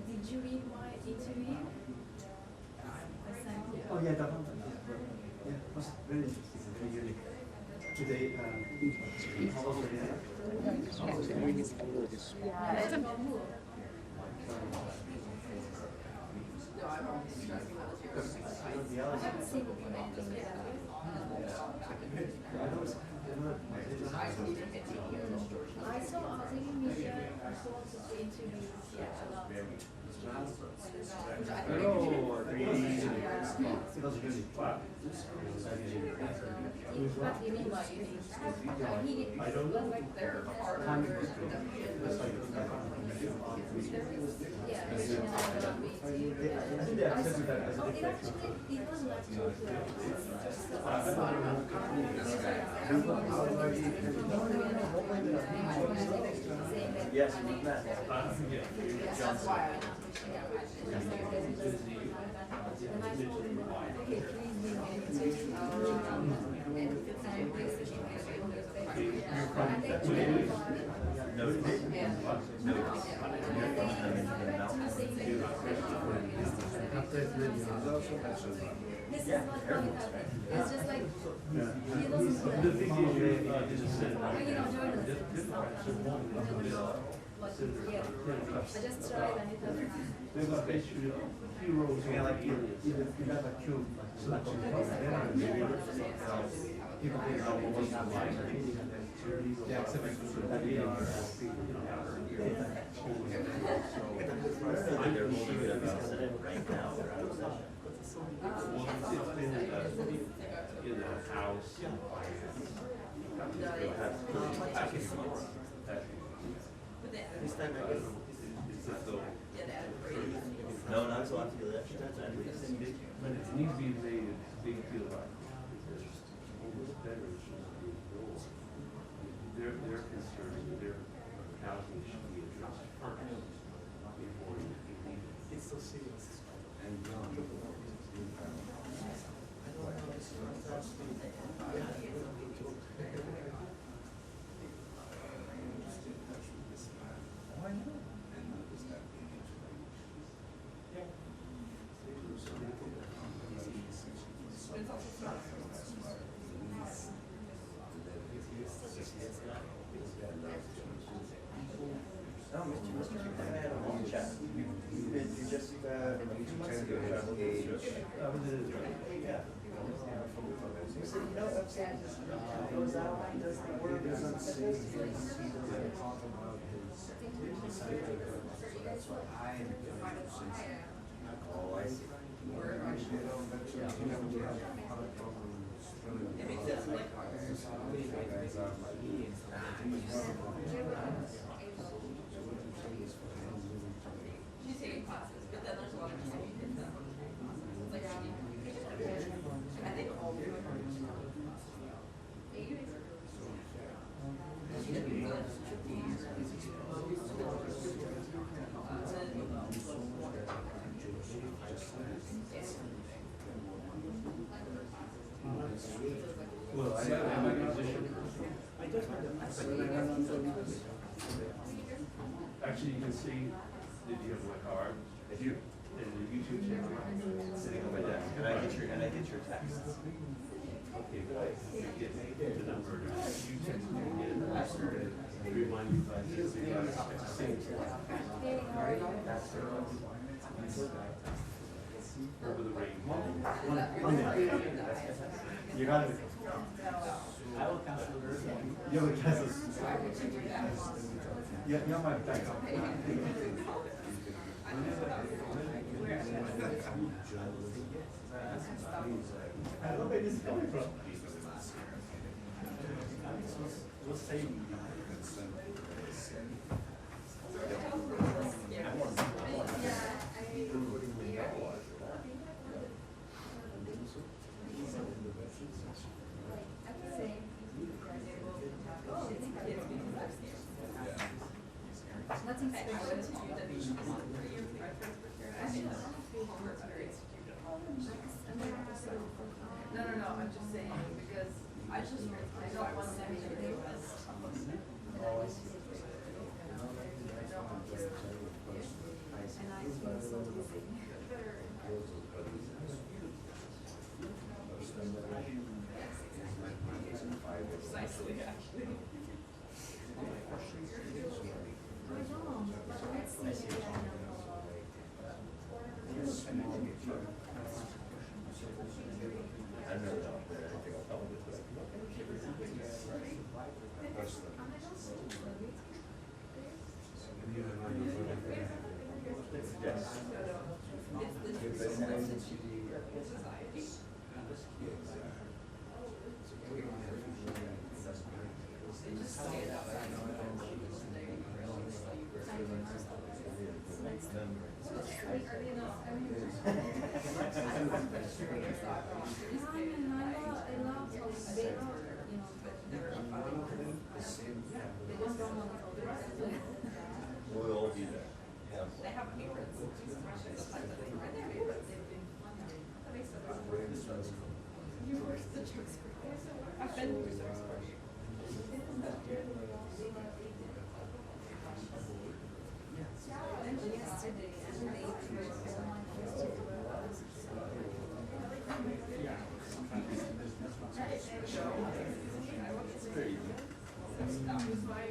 Did you read my interview? Oh yeah, that one. Yeah, it was very interesting, very unique. Today, I saw Michelle also to interview What do you mean by unique? I don't know. Yes, that's why this is not how it happened. It's just like he doesn't do that. Journalism is not yeah, I just tried and it doesn't. heroes, like you have a cube selection. People think what was not like. Yeah, except that right now. In the house. This time No, not so after the election. That's at least. But it needs to be made a big deal about it, because almost veterans should be ignored. Their concerns, their housing should be addressed first before you leave. It's so serious. And beyond. No, Mr. I had a long chat. You just, 2 months ago, traveled age. Yeah. You said, you know, upstairs goes out, he does the work. He doesn't say, he doesn't talk about his cycle. That's what I am doing. Oh, I see. She's taking classes, but then there's a lot of people who did them. It's like, I think all of them. Well, I have my position. Actually, you can see that you have my card. If you, And the YouTube channel. sitting on my desk, and I get your texts. Okay, good. You get the number, you text me again, remind me if I see the same. Over the rainbow. You got it. I will cancel the you have a cancel. You're my backup. I don't know where this is coming from. We'll save you. Nothing special. No, I'm just saying, because I don't want them to do this. And I feel so busy. Precisely, actually. I don't, but let's see, maybe I know. I don't know, but I think I'll probably put it. Yes. It's the society. They just stand outside. We'll all be there. Yeah. They have favorites. Sometimes I think right there, favorites. That makes sense. You were the jokes. I've been through jokes. Yesterday, and they It's very easy. That was my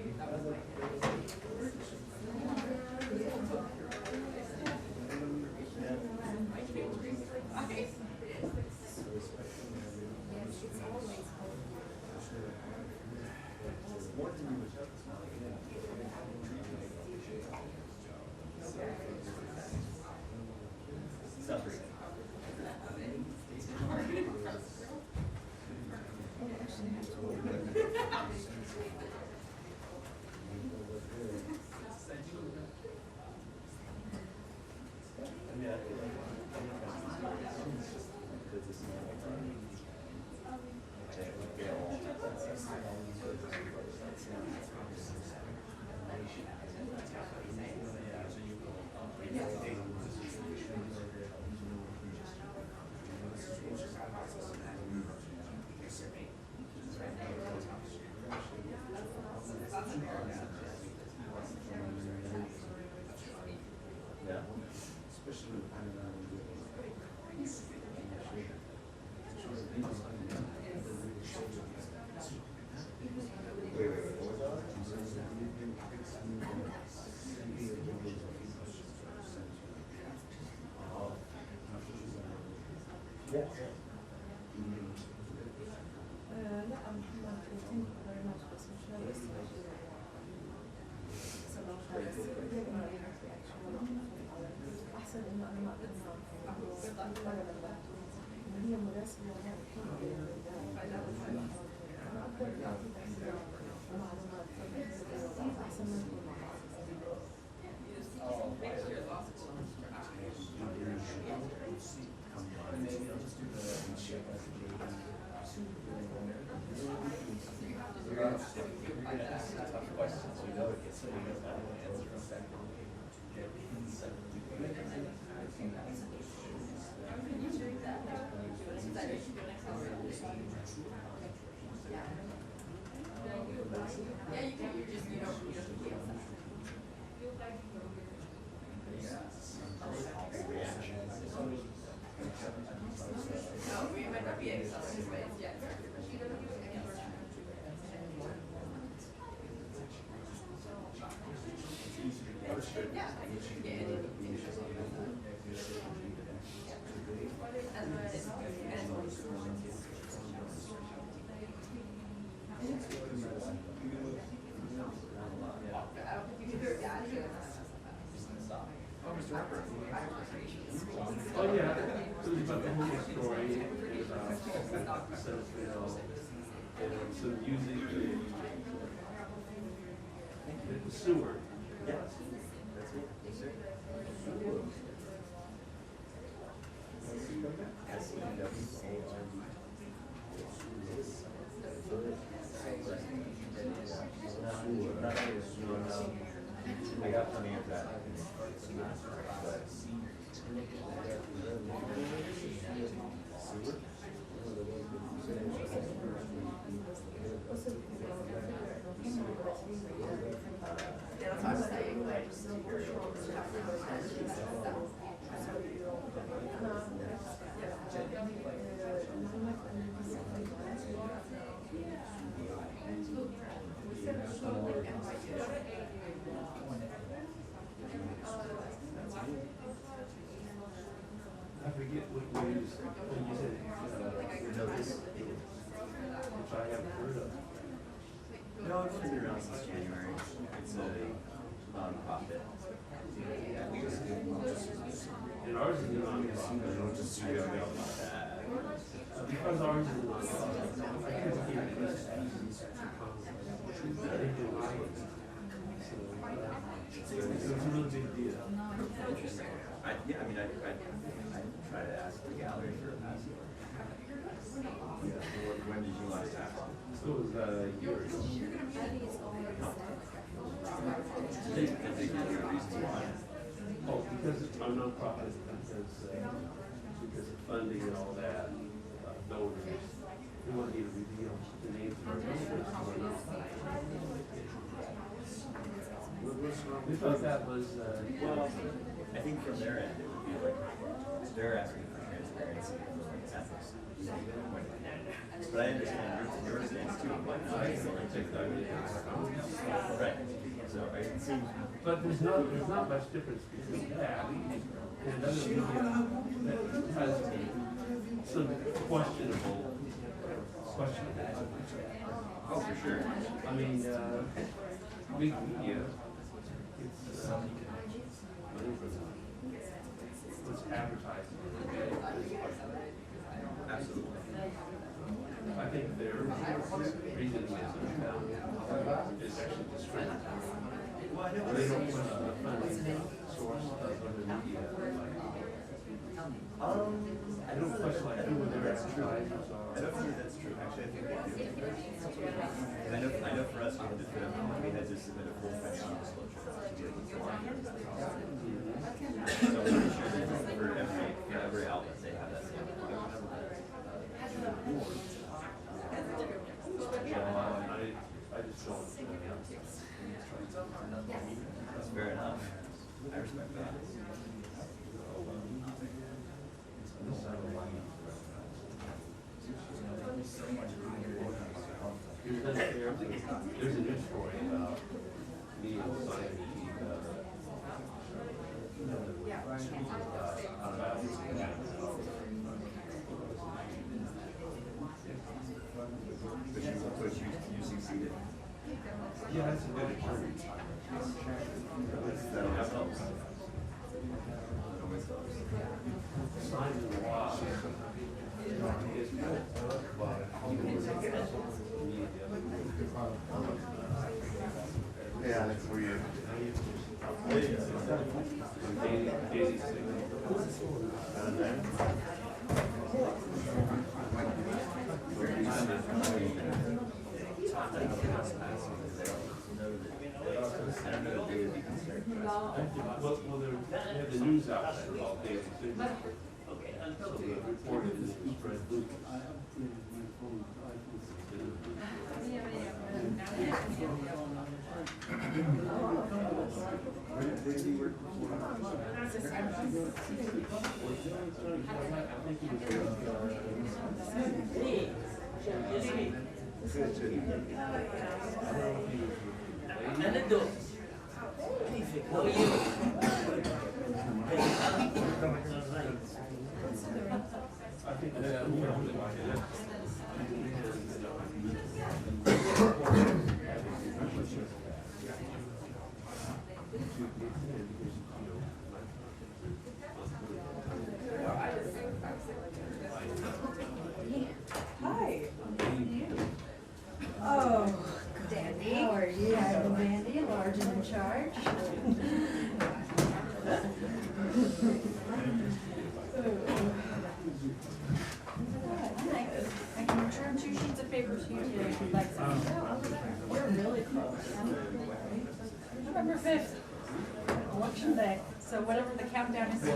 Oh yeah, it was about the whole story, about Senate and some music, the sewer. Yes, that's it. Yes, sir. I got plenty of that. I forget what you used when you said notice, which I haven't heard of. No, it's been around since January. It's a non-profit. And ours is a non-profit. Because ours is a non-profit, I couldn't hear this. They deny it. So it's a really big deal. Yeah, I mean, I try to ask the gallery for a piece. When did you last ask? So it was a year ago. They give you a reason why. Oh, because it's our nonprofit, because of funding and all that, donors, we want you to reveal the names of our donors. We thought that was, Well, I think from their end, it would be like, they're asking for transparency and ethics. But I understand your stance too. Right. So it seems. but there's not much difference between that and other media that has some questionable. Oh, for sure. I mean, big media, it's, what's advertised. Absolutely. I think their reasoning is actually discredited. Well, I know. They don't put a funding source of other media, like That's true. I know for you that's true. Actually, I think they do. And I know for us, we had to put up, we had to submit a full financial disclosure to get the form. So I'm pretty sure that for every outlet, they have that same. I just don't. That's fair enough. I respect that. There's a news story about me and Simon. But you succeeded. Yeah, that's a good experience. That helps. Simon, wow. Yeah, Alex, how are you? Well, they have the news outlet called Daily Signal. So the report is spread loose. Hi. Oh, Dandy. How are you? I'm Dandy, large and in charge. I can return 2 sheets of paper to you if you'd like some. We're really close. November 5th, election day. So whatever the countdown is, it's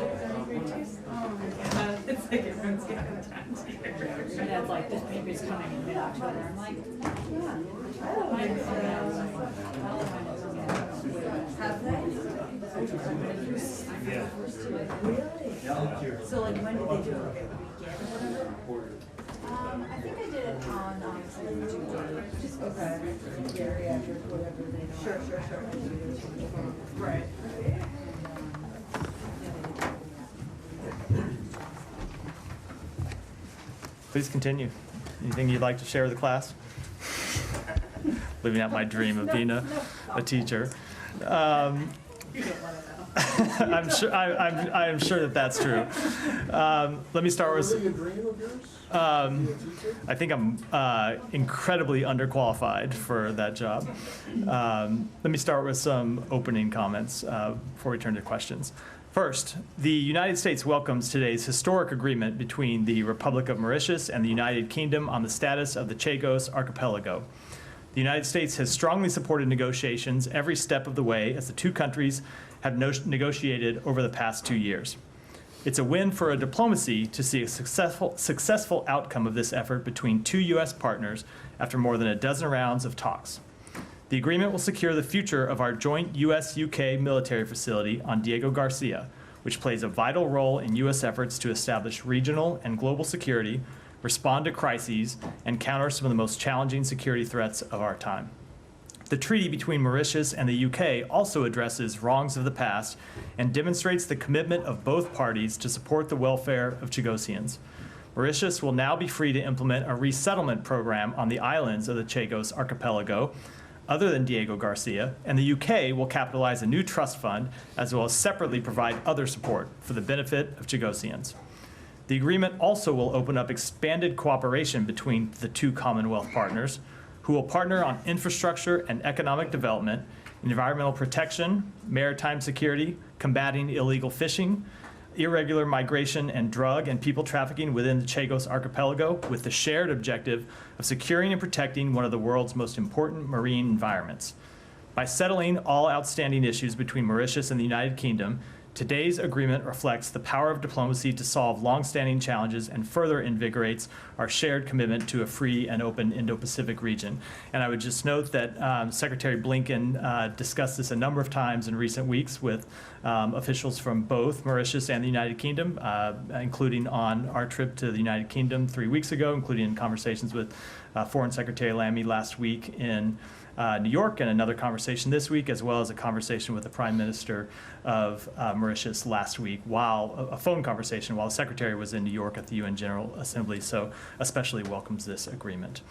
like everyone's getting time to hear. My dad's like, this baby's coming in mid-October. I'm like, Yeah. I don't think Have they? Really? So like when did they do it? Like a weekend or whatever? I think I did it on, just Okay. Geriatric, whatever they know. Sure. right. Please continue. Anything you'd like to share with the class? Living out my dream of being a teacher. You don't want to know. I'm sure that that's true. Let me start with. a dream of yours? I think I'm incredibly underqualified for that job. Let me start with some opening comments before we turn to questions. First, the United States welcomes today's historic agreement between the Republic of Mauritius and the United Kingdom on the status of the Chagos archipelago. The United States has strongly supported negotiations every step of the way as the two countries have negotiated over the past 2 years. It's a win for diplomacy to see a successful outcome of this effort between two U.S. partners after more than a dozen rounds of talks. The agreement will secure the future of our joint U.S.-UK military facility on Diego Garcia, which plays a vital role in U.S. efforts to establish regional and global security, respond to crises, and counter some of the most challenging security threats of our time. The treaty between Mauritius and the UK also addresses wrongs of the past and demonstrates the commitment of both parties to support the welfare of Chagosians. Mauritius will now be free to implement a resettlement program on the islands of the Chagos archipelago, other than Diego Garcia, and the UK will capitalize a new trust fund as well as separately provide other support for the benefit of Chagosians. The agreement also will open up expanded cooperation between the two Commonwealth partners, who will partner on infrastructure and economic development, environmental protection, maritime security, combating illegal fishing, irregular migration and drug and people trafficking within the Chagos archipelago with the shared objective of securing and protecting one of the world's most important marine environments. By settling all outstanding issues between Mauritius and the United Kingdom, today's agreement reflects the power of diplomacy to solve long-standing challenges and further invigorates our shared commitment to a free and open Indo-Pacific region. And I would just note that Secretary Blinken discussed this a number of times in recent weeks with officials from both Mauritius and the United Kingdom, including on our trip to the United Kingdom 3 weeks ago, including in conversations with Foreign Secretary Lamy last week in New York, and another conversation this week, as well as a conversation with the Prime Minister of Mauritius last week, while a phone conversation while the Secretary was in New York at the UN General Assembly, so especially welcomes this agreement.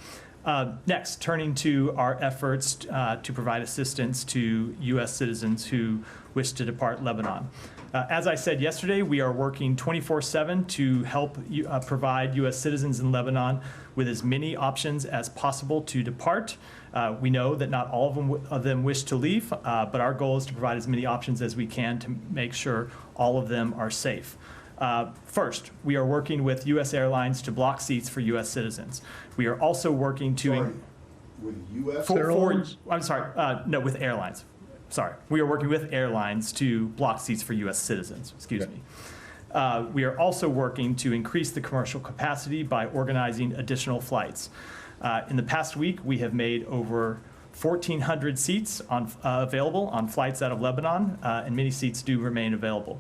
Next, turning to our efforts to provide assistance to U.S. citizens who wish to depart Lebanon. As I said yesterday, we are working 24/7 to help provide U.S. citizens in Lebanon with as many options as possible to depart. We know that not all of them wish to leave, but our goal is to provide as many options as we can to make sure all of them are safe. First, we are working with U.S. airlines to block seats for U.S. citizens. We are also working to... With U.S. airlines? I'm sorry, no, with airlines. Sorry, we are working with airlines to block seats for U.S. citizens, excuse me. We are also working to increase the commercial capacity by organizing additional flights. In the past week, we have made over 1,400 seats available on flights out of Lebanon, and many seats do remain available.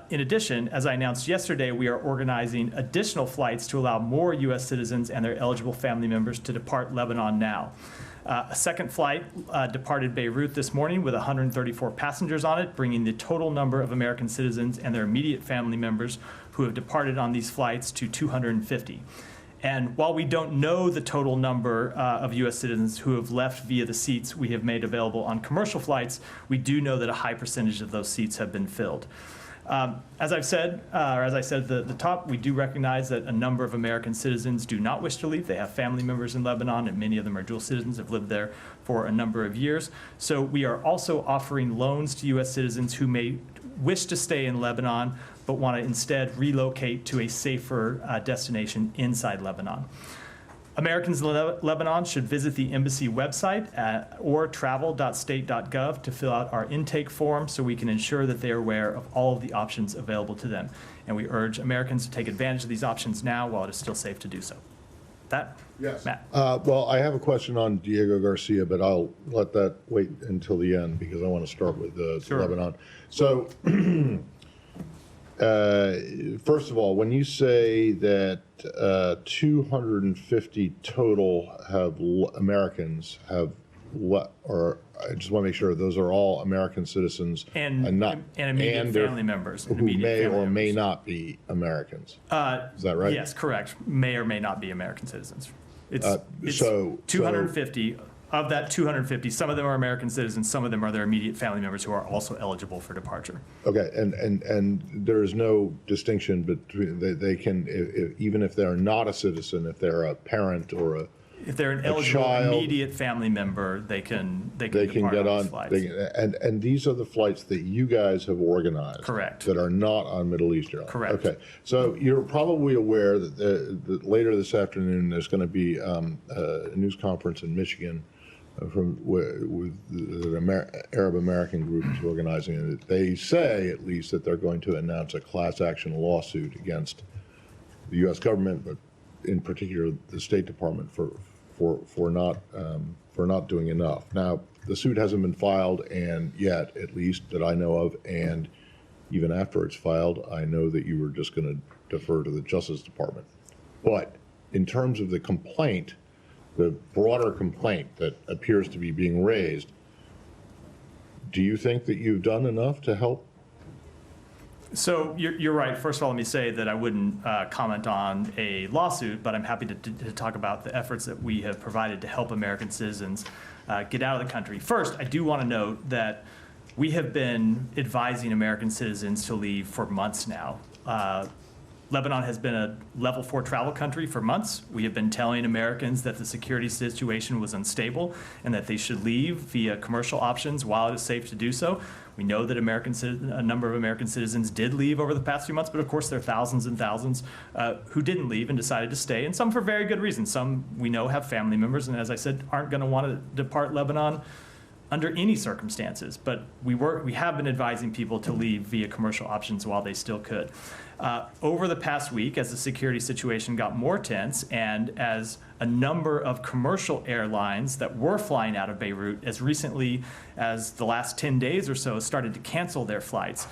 In addition, as I announced yesterday, we are organizing additional flights to allow more U.S. citizens and their eligible family members to depart Lebanon now. A second flight departed Beirut this morning with 134 passengers on it, bringing the total number of American citizens and their immediate family members who have departed on these flights to 250. And while we don't know the total number of U.S. citizens who have left via the seats we have made available on commercial flights, we do know that a high percentage of those seats have been filled. As I said at the top, we do recognize that a number of American citizens do not wish to leave. They have family members in Lebanon, and many of them are dual citizens, have lived there for a number of years. So we are also offering loans to U.S. citizens who may wish to stay in Lebanon, but want to instead relocate to a safer destination inside Lebanon. Americans in Lebanon should visit the embassy website or travel.state.gov to fill out our intake form so we can ensure that they are aware of all of the options available to them. And we urge Americans to take advantage of these options now while it is still safe to do so. That? Yes. Matt. Well, I have a question on Diego Garcia, but I'll let that wait until the end because I want to start with Sure. Lebanon. So, first of all, when you say that 250 total Americans have or I just want to make sure those are all American citizens and not immediate their- family members. who may or may not be Americans. Is that right? Yes, correct. May or may not be American citizens. It's so 250. Of that 250, some of them are American citizens, some of them are their immediate family members who are also eligible for departure. Okay, and there is no distinction between they can even if they're not a citizen, if they're a parent or if they're an eligible child, immediate family member, they can get on flights. and these are the flights that you guys have organized. Correct. That are not on Middle East Airlines. Correct. Okay, so you're probably aware that later this afternoon there's going to be a news conference in Michigan. With the Arab American group is organizing it. They say, at least, that they're going to announce a class action lawsuit against the U.S. government, but in particular the State Department for not doing enough. Now, the suit hasn't been filed, and yet, at least that I know of, and even after it's filed, I know that you were just going to defer to the Justice Department. But in terms of the complaint, the broader complaint that appears to be being raised, do you think that you've done enough to help? So you're right. First of all, let me say that I wouldn't comment on a lawsuit, but I'm happy to talk about the efforts that we have provided to help American citizens get out of the country. First, I do want to note that we have been advising American citizens to leave for months now. Lebanon has been a level 4 travel country for months. We have been telling Americans that the security situation was unstable and that they should leave via commercial options while it is safe to do so. We know that a number of American citizens did leave over the past few months, but of course there are thousands and thousands who didn't leave and decided to stay, and some for very good reasons. Some we know have family members, and as I said, aren't going to want to depart Lebanon under any circumstances. But we have been advising people to leave via commercial options while they still could. Over the past week, as the security situation got more tense and as a number of commercial airlines that were flying out of Beirut as recently as the last 10 days or so started to cancel their flights,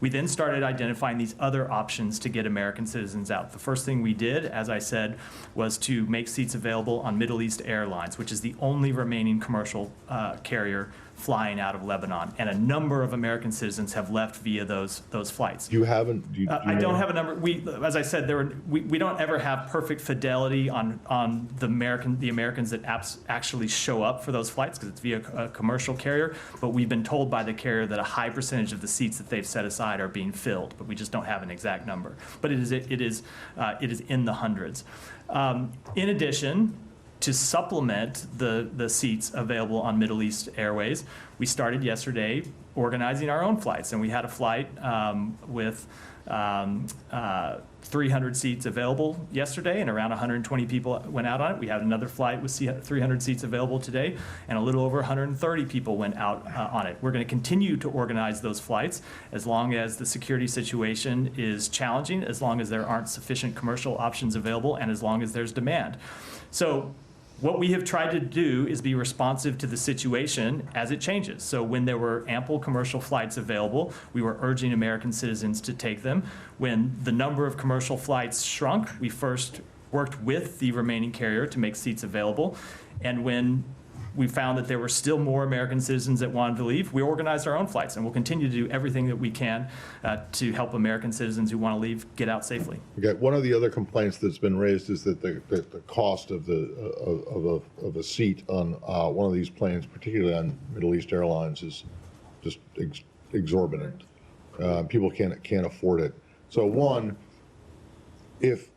we then started identifying these other options to get American citizens out. The first thing we did, as I said, was to make seats available on Middle East Airlines, which is the only remaining commercial carrier flying out of Lebanon. And a number of American citizens have left via those flights. You haven't? I don't have a number. As I said, we don't ever have perfect fidelity on the Americans that actually show up for those flights because it's via a commercial carrier. But we've been told by the carrier that a high percentage of the seats that they've set aside are being filled. But we just don't have an exact number. But it is in the hundreds. In addition, to supplement the seats available on Middle East Airways, we started yesterday organizing our own flights, and we had a flight with 300 seats available yesterday, and around 120 people went out on it. We had another flight with 300 seats available today, and a little over 130 people went out on it. We're going to continue to organize those flights as long as the security situation is challenging, as long as there aren't sufficient commercial options available, and as long as there's demand. So what we have tried to do is be responsive to the situation as it changes. So when there were ample commercial flights available, we were urging American citizens to take them. When the number of commercial flights shrunk, we first worked with the remaining carrier to make seats available. And when we found that there were still more American citizens that wanted to leave, we organized our own flights, and we'll continue to do everything that we can to help American citizens who want to leave get out safely. Okay. One of the other complaints that's been raised is that the cost of a seat on one of these planes, particularly on Middle East Airlines, is just exorbitant. People can't afford it. So one, if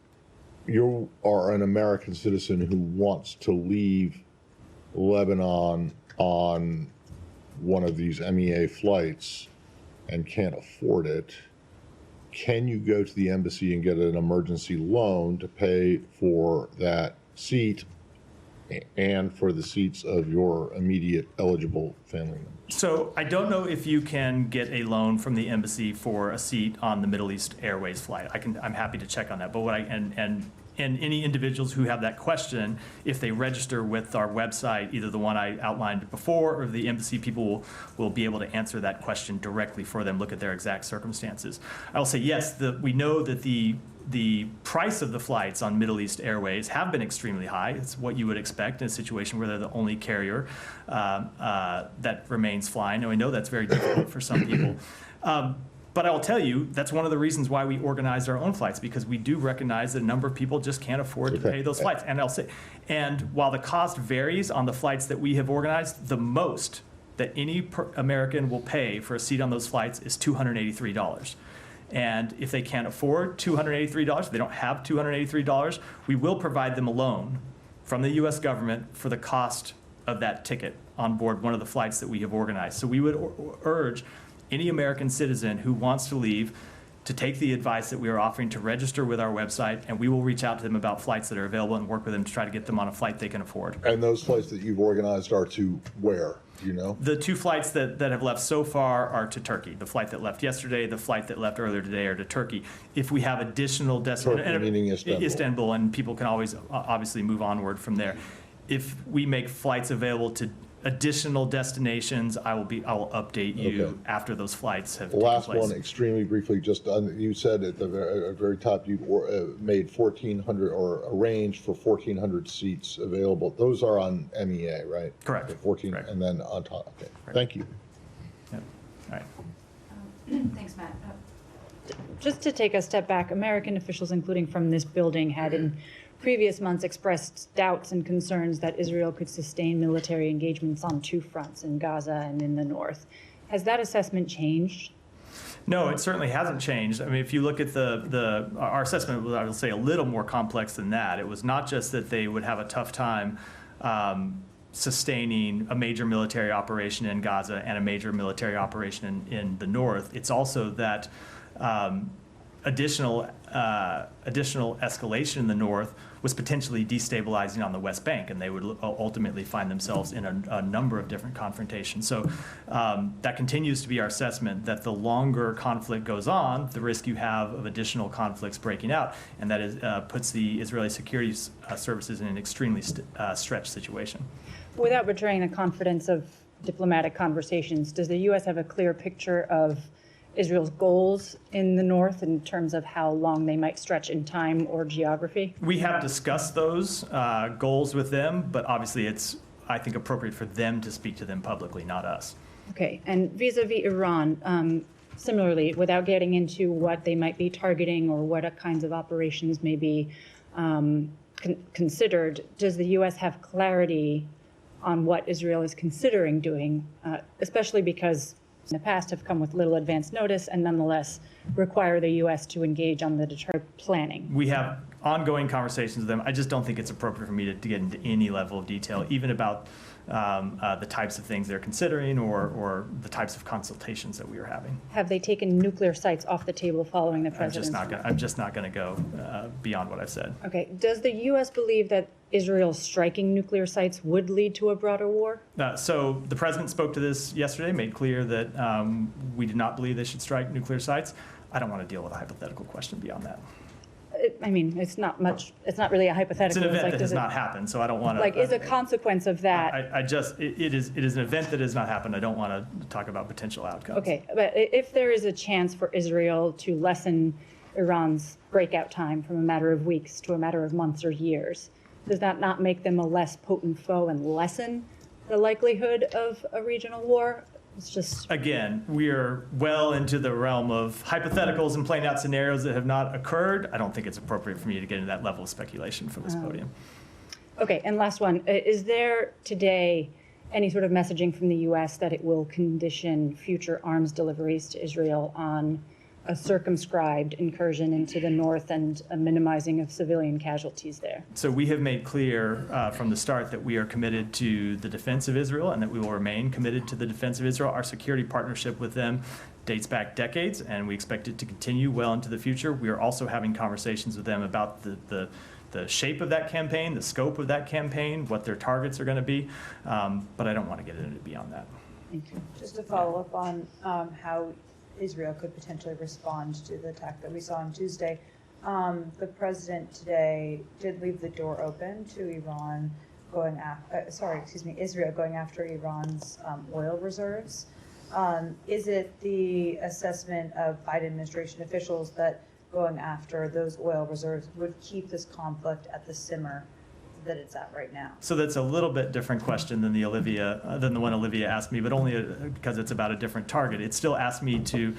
you are an American citizen who wants to leave Lebanon on one of these MEA flights and can't afford it, can you go to the embassy and get an emergency loan to pay for that seat and for the seats of your immediate eligible family members? So I don't know if you can get a loan from the embassy for a seat on the Middle East Airways flight. I'm happy to check on that. But and any individuals who have that question, if they register with our website, either the one I outlined before or the embassy people will be able to answer that question directly for them, look at their exact circumstances. I will say, yes, we know that the price of the flights on Middle East Airways have been extremely high. It's what you would expect in a situation where they're the only carrier that remains flying. And we know that's very difficult for some people. But I will tell you, that's one of the reasons why we organized our own flights, because we do recognize that a number of people just can't afford to pay those flights. And while the cost varies on the flights that we have organized, the most that any American will pay for a seat on those flights is $283. And if they can't afford $283, if they don't have $283, we will provide them a loan from the U.S. government for the cost of that ticket on board one of the flights that we have organized. So we would urge any American citizen who wants to leave to take the advice that we are offering to register with our website, and we will reach out to them about flights that are available and work with them to try to get them on a flight they can afford. And those flights that you've organized are to where? Do you know? The two flights that have left so far are to Turkey. The flight that left yesterday, the flight that left earlier today are to Turkey. If we have additional destinations, meaning Istanbul. And people can always obviously move onward from there. If we make flights available to additional destinations, I will update you after those flights have taken place. Last one, extremely briefly, just you said at the very top you made 1,400 or arranged for 1,400 seats available. Those are on MEA, right? Correct. The 14, Correct. And then on top. Okay. Correct. Thank you. Yep. All right. Thanks, Matt. Just to take a step back, American officials, including from this building, had in previous months expressed doubts and concerns that Israel could sustain military engagements on two fronts, in Gaza and in the north. Has that assessment changed? No, it certainly hasn't changed. I mean, if you look at our assessment, I will say a little more complex than that. It was not just that they would have a tough time sustaining a major military operation in Gaza and a major military operation in the north. It's also that additional escalation in the north was potentially destabilizing on the West Bank, and they would ultimately find themselves in a number of different confrontations. So that continues to be our assessment, that the longer conflict goes on, the risk you have of additional conflicts breaking out, and that is, puts the Israeli security services in an extremely stretched situation. Without betraying the confidence of diplomatic conversations, does the U.S. have a clear picture of Israel's goals in the north in terms of how long they might stretch in time or geography? We have discussed those goals with them, but obviously it's, I think, appropriate for them to speak to them publicly, not us. Okay, and vis-a-vis Iran, similarly, without getting into what they might be targeting or what kinds of operations may be considered, does the U.S. have clarity on what Israel is considering doing, especially because in the past have come with little advance notice and nonetheless require the U.S. to engage on the deterrent planning? We have ongoing conversations with them. I just don't think it's appropriate for me to get into any level of detail, even about the types of things they're considering or the types of consultations that we are having. Have they taken nuclear sites off the table following the president's? I'm just not going to go beyond what I've said. Okay. Does the U.S. believe that Israel striking nuclear sites would lead to a broader war? So the president spoke to this yesterday, made clear that we did not believe they should strike nuclear sites. I don't want to deal with a hypothetical question beyond that. It's not much. It's not really a hypothetical. It's an event that has not happened, so I don't want to. Is a consequence of that? It is an event that has not happened. I don't want to talk about potential outcomes. Okay, but if there is a chance for Israel to lessen Iran's breakout time from a matter of weeks to a matter of months or years, does that not make them a less potent foe and lessen the likelihood of a regional war? It's just... Again, we are well into the realm of hypotheticals and playing out scenarios that have not occurred. I don't think it's appropriate for me to get into that level of speculation from this podium. Okay, and last one. Is there today any sort of messaging from the U.S. that it will condition future arms deliveries to Israel on a circumscribed incursion into the north and a minimizing of civilian casualties there? So we have made clear from the start that we are committed to the defense of Israel and that we will remain committed to the defense of Israel. Our security partnership with them dates back decades, and we expect it to continue well into the future. We are also having conversations with them about the shape of that campaign, the scope of that campaign, what their targets are going to be, but I don't want to get into beyond that. Thank you. Just to follow up on how Israel could potentially respond to the attack that we saw on Tuesday. The president today did leave the door open to Iran going Israel going after Iran's oil reserves. Is it the assessment of Biden administration officials that going after those oil reserves would keep this conflict at the simmer that it's at right now? So that's a little bit different question than the one Olivia asked me, but only because it's about a different target. It still asked me to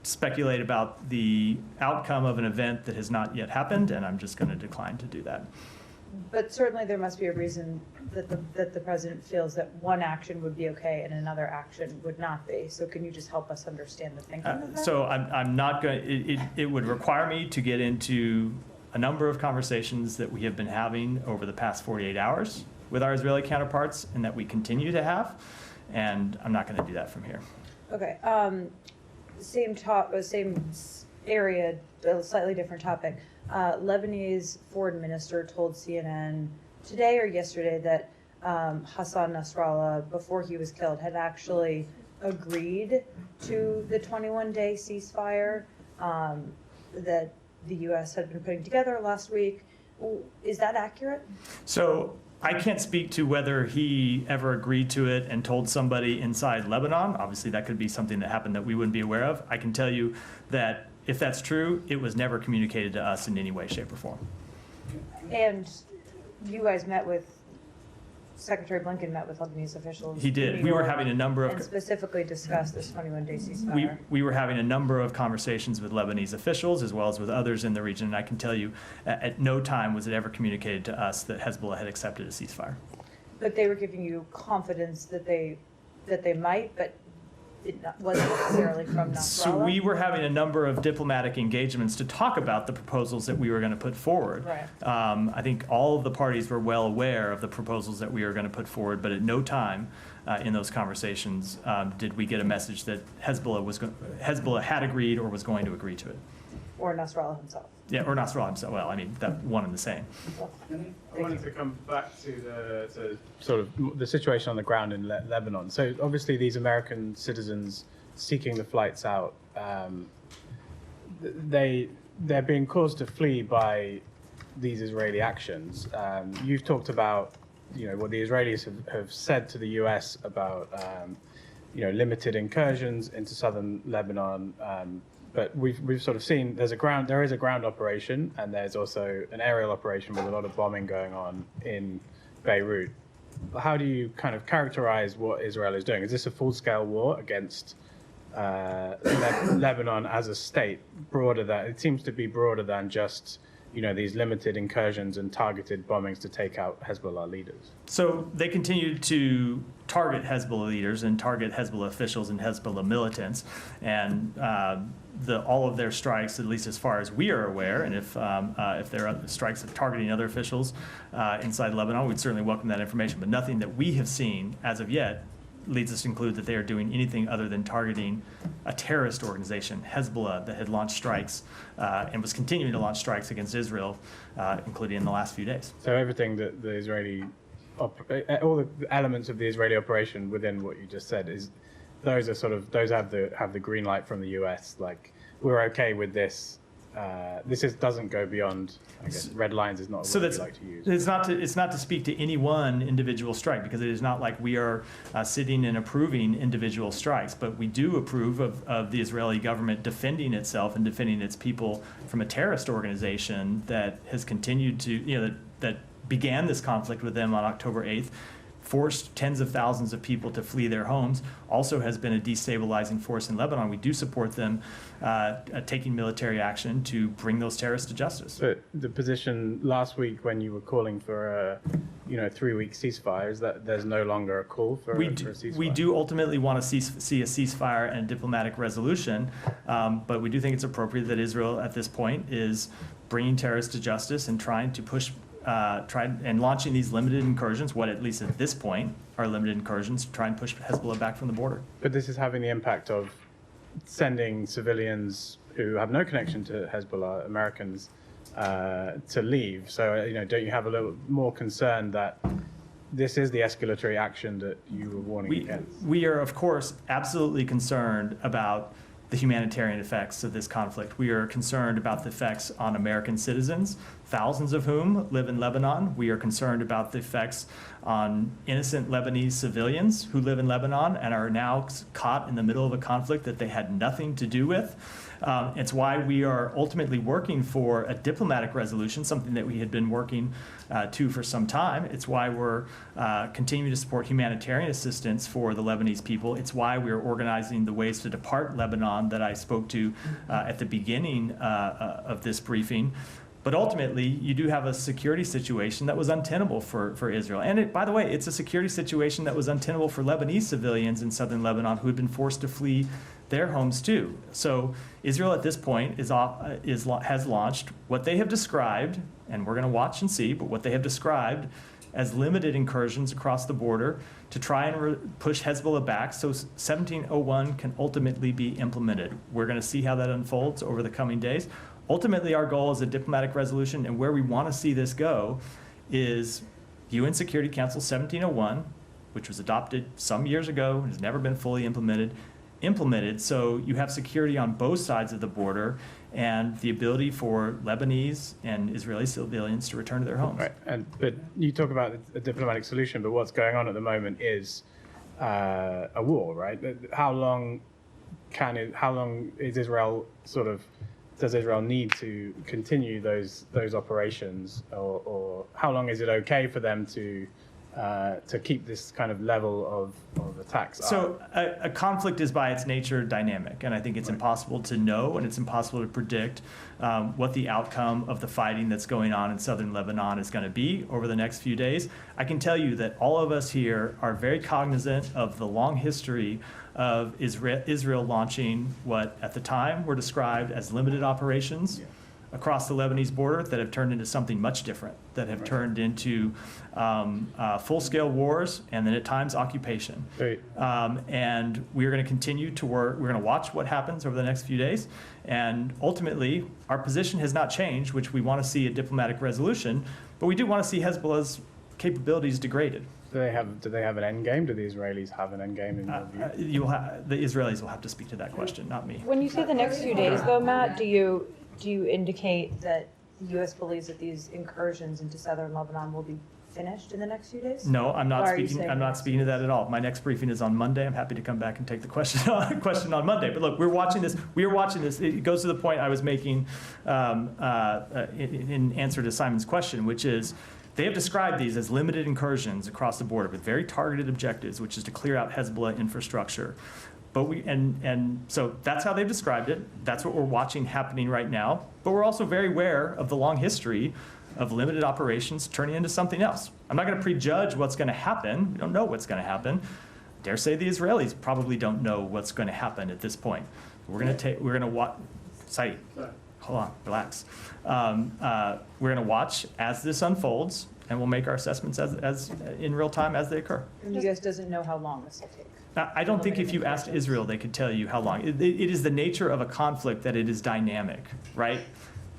speculate about the outcome of an event that has not yet happened, and I'm just going to decline to do that. But certainly there must be a reason that the president feels that one action would be okay and another action would not be. So can you just help us understand the thinking of that? So I'm not going. It would require me to get into a number of conversations that we have been having over the past 48 hours with our Israeli counterparts and that we continue to have, and I'm not going to do that from here. Okay, same area, a slightly different topic. Lebanese foreign minister told CNN today or yesterday that Hassan Nasrallah, before he was killed, had actually agreed to the 21-day ceasefire that the U.S. had been putting together last week. Is that accurate? So I can't speak to whether he ever agreed to it and told somebody inside Lebanon. Obviously, that could be something that happened that we wouldn't be aware of. I can tell you that if that's true, it was never communicated to us in any way, shape, or form. And you guys met with, Secretary Blinken met with Lebanese officials. He did. We were having a number of... And specifically discussed this 21-day ceasefire. We were having a number of conversations with Lebanese officials as well as with others in the region, and I can tell you at no time was it ever communicated to us that Hezbollah had accepted a ceasefire. But they were giving you confidence that they might, but wasn't necessarily from Nasrallah? So we were having a number of diplomatic engagements to talk about the proposals that we were going to put forward. Right. I think all of the parties were well aware of the proposals that we were going to put forward, but at no time in those conversations did we get a message that Hezbollah had agreed or was going to agree to it. Or Nasrallah himself? Yeah, or Nasrallah himself. Well, I mean, that one and the same. I wanted to come back to sort of the situation on the ground in Lebanon. So obviously these American citizens seeking the flights out, they're being caused to flee by these Israeli actions. You've talked about, what the Israelis have said to the US about, limited incursions into southern Lebanon. But we've sort of seen there is a ground operation, and there's also an aerial operation with a lot of bombing going on in Beirut. How do you kind of characterize what Israel is doing? Is this a full-scale war against Lebanon as a state? It seems to be broader than just these limited incursions and targeted bombings to take out Hezbollah leaders. So they continue to target Hezbollah leaders and target Hezbollah officials and Hezbollah militants, and all of their strikes, at least as far as we are aware, and if there are strikes targeting other officials inside Lebanon, we'd certainly welcome that information. But nothing that we have seen as of yet leads us to conclude that they are doing anything other than targeting a terrorist organization, Hezbollah, that had launched strikes and was continuing to launch strikes against Israel, including in the last few days. So everything that the Israeli, all the elements of the Israeli operation within what you just said those have the green light from the US. Like, we're okay with this. Doesn't go beyond, I guess, red lines is not a word we like to use. It's not to speak to any one individual strike, because it is not like we are sitting and approving individual strikes, but we do approve of the Israeli government defending itself and defending its people from a terrorist organization that has continued to, that began this conflict with them on October 8th, forced tens of thousands of people to flee their homes, also has been a destabilizing force in Lebanon. We do support them taking military action to bring those terrorists to justice. But the position last week when you were calling for a 3-week ceasefire is that there's no longer a call for a ceasefire? We do ultimately want to see a ceasefire and a diplomatic resolution, but we do think it's appropriate that Israel at this point is bringing terrorists to justice and trying to push and launching these limited incursions, what at least at this point are limited incursions, to try and push Hezbollah back from the border. But this is having the impact of sending civilians who have no connection to Hezbollah, Americans, to leave. So, don't you have a little more concern that this is the escalatory action that you were warning against? We are, of course, absolutely concerned about the humanitarian effects of this conflict. We are concerned about the effects on American citizens, thousands of whom live in Lebanon. We are concerned about the effects on innocent Lebanese civilians who live in Lebanon and are now caught in the middle of a conflict that they had nothing to do with. It's why we are ultimately working for a diplomatic resolution, something that we had been working to for some time. It's why we're continuing to support humanitarian assistance for the Lebanese people. It's why we're organizing the Ways to Depart Lebanon that I spoke to at the beginning of this briefing. But ultimately, you do have a security situation that was untenable for Israel. And by the way, it's a security situation that was untenable for Lebanese civilians in southern Lebanon who had been forced to flee their homes too. So Israel at this point has launched what they have described, and we're going to watch and see, but what they have described as limited incursions across the border to try and push Hezbollah back so 1701 can ultimately be implemented. We're going to see how that unfolds over the coming days. Ultimately, our goal is a diplomatic resolution, and where we want to see this go is UN Security Council 1701, which was adopted some years ago and has never been fully implemented, so you have security on both sides of the border and the ability for Lebanese and Israeli civilians to return to their homes. Right, but you talk about a diplomatic solution, but what's going on at the moment is a war, right? How long is Israel does Israel need to continue those operations, or how long is it okay for them to to keep this kind of level of attacks up? So a conflict is by its nature dynamic, and I think it's impossible to know and it's impossible to predict what the outcome of the fighting that's going on in southern Lebanon is going to be over the next few days. I can tell you that all of us here are very cognizant of the long history of Israel launching what at the time were described as limited operations across the Lebanese border that have turned into something much different, that have turned into full-scale wars and then at times occupation. Right. And we're going to continue to work. We're going to watch what happens over the next few days. And ultimately, our position has not changed, which we want to see a diplomatic resolution, but we do want to see Hezbollah's capabilities degraded. Do they have an end game? Do the Israelis have an end game in your view? The Israelis will have to speak to that question, not me. When you say the next few days, though, Matt, do you indicate that the U.S. believes that these incursions into southern Lebanon will be finished in the next few days? No, I'm not Why are you speaking. saying I'm not that? speaking to that at all. My next briefing is on Monday. I'm happy to come back and take the question on Monday. But look, we're watching this. We are watching this. It goes to the point I was making in answer to Simon's question, which is they have described these as limited incursions across the border with very targeted objectives, which is to clear out Hezbollah infrastructure. But so that's how they've described it. That's what we're watching happening right now. But we're also very aware of the long history of limited operations turning into something else. I'm not going to prejudge what's going to happen. We don't know what's going to happen. Dare say the Israelis probably don't know what's going to happen at this point. We're going to watch. Saeed, hold on, relax. We're going to watch as this unfolds, and we'll make our assessments as in real time as they occur. And you guys doesn't know how long this will take? I don't think if you asked Israel, they could tell you how long. It is the nature of a conflict that it is dynamic, right?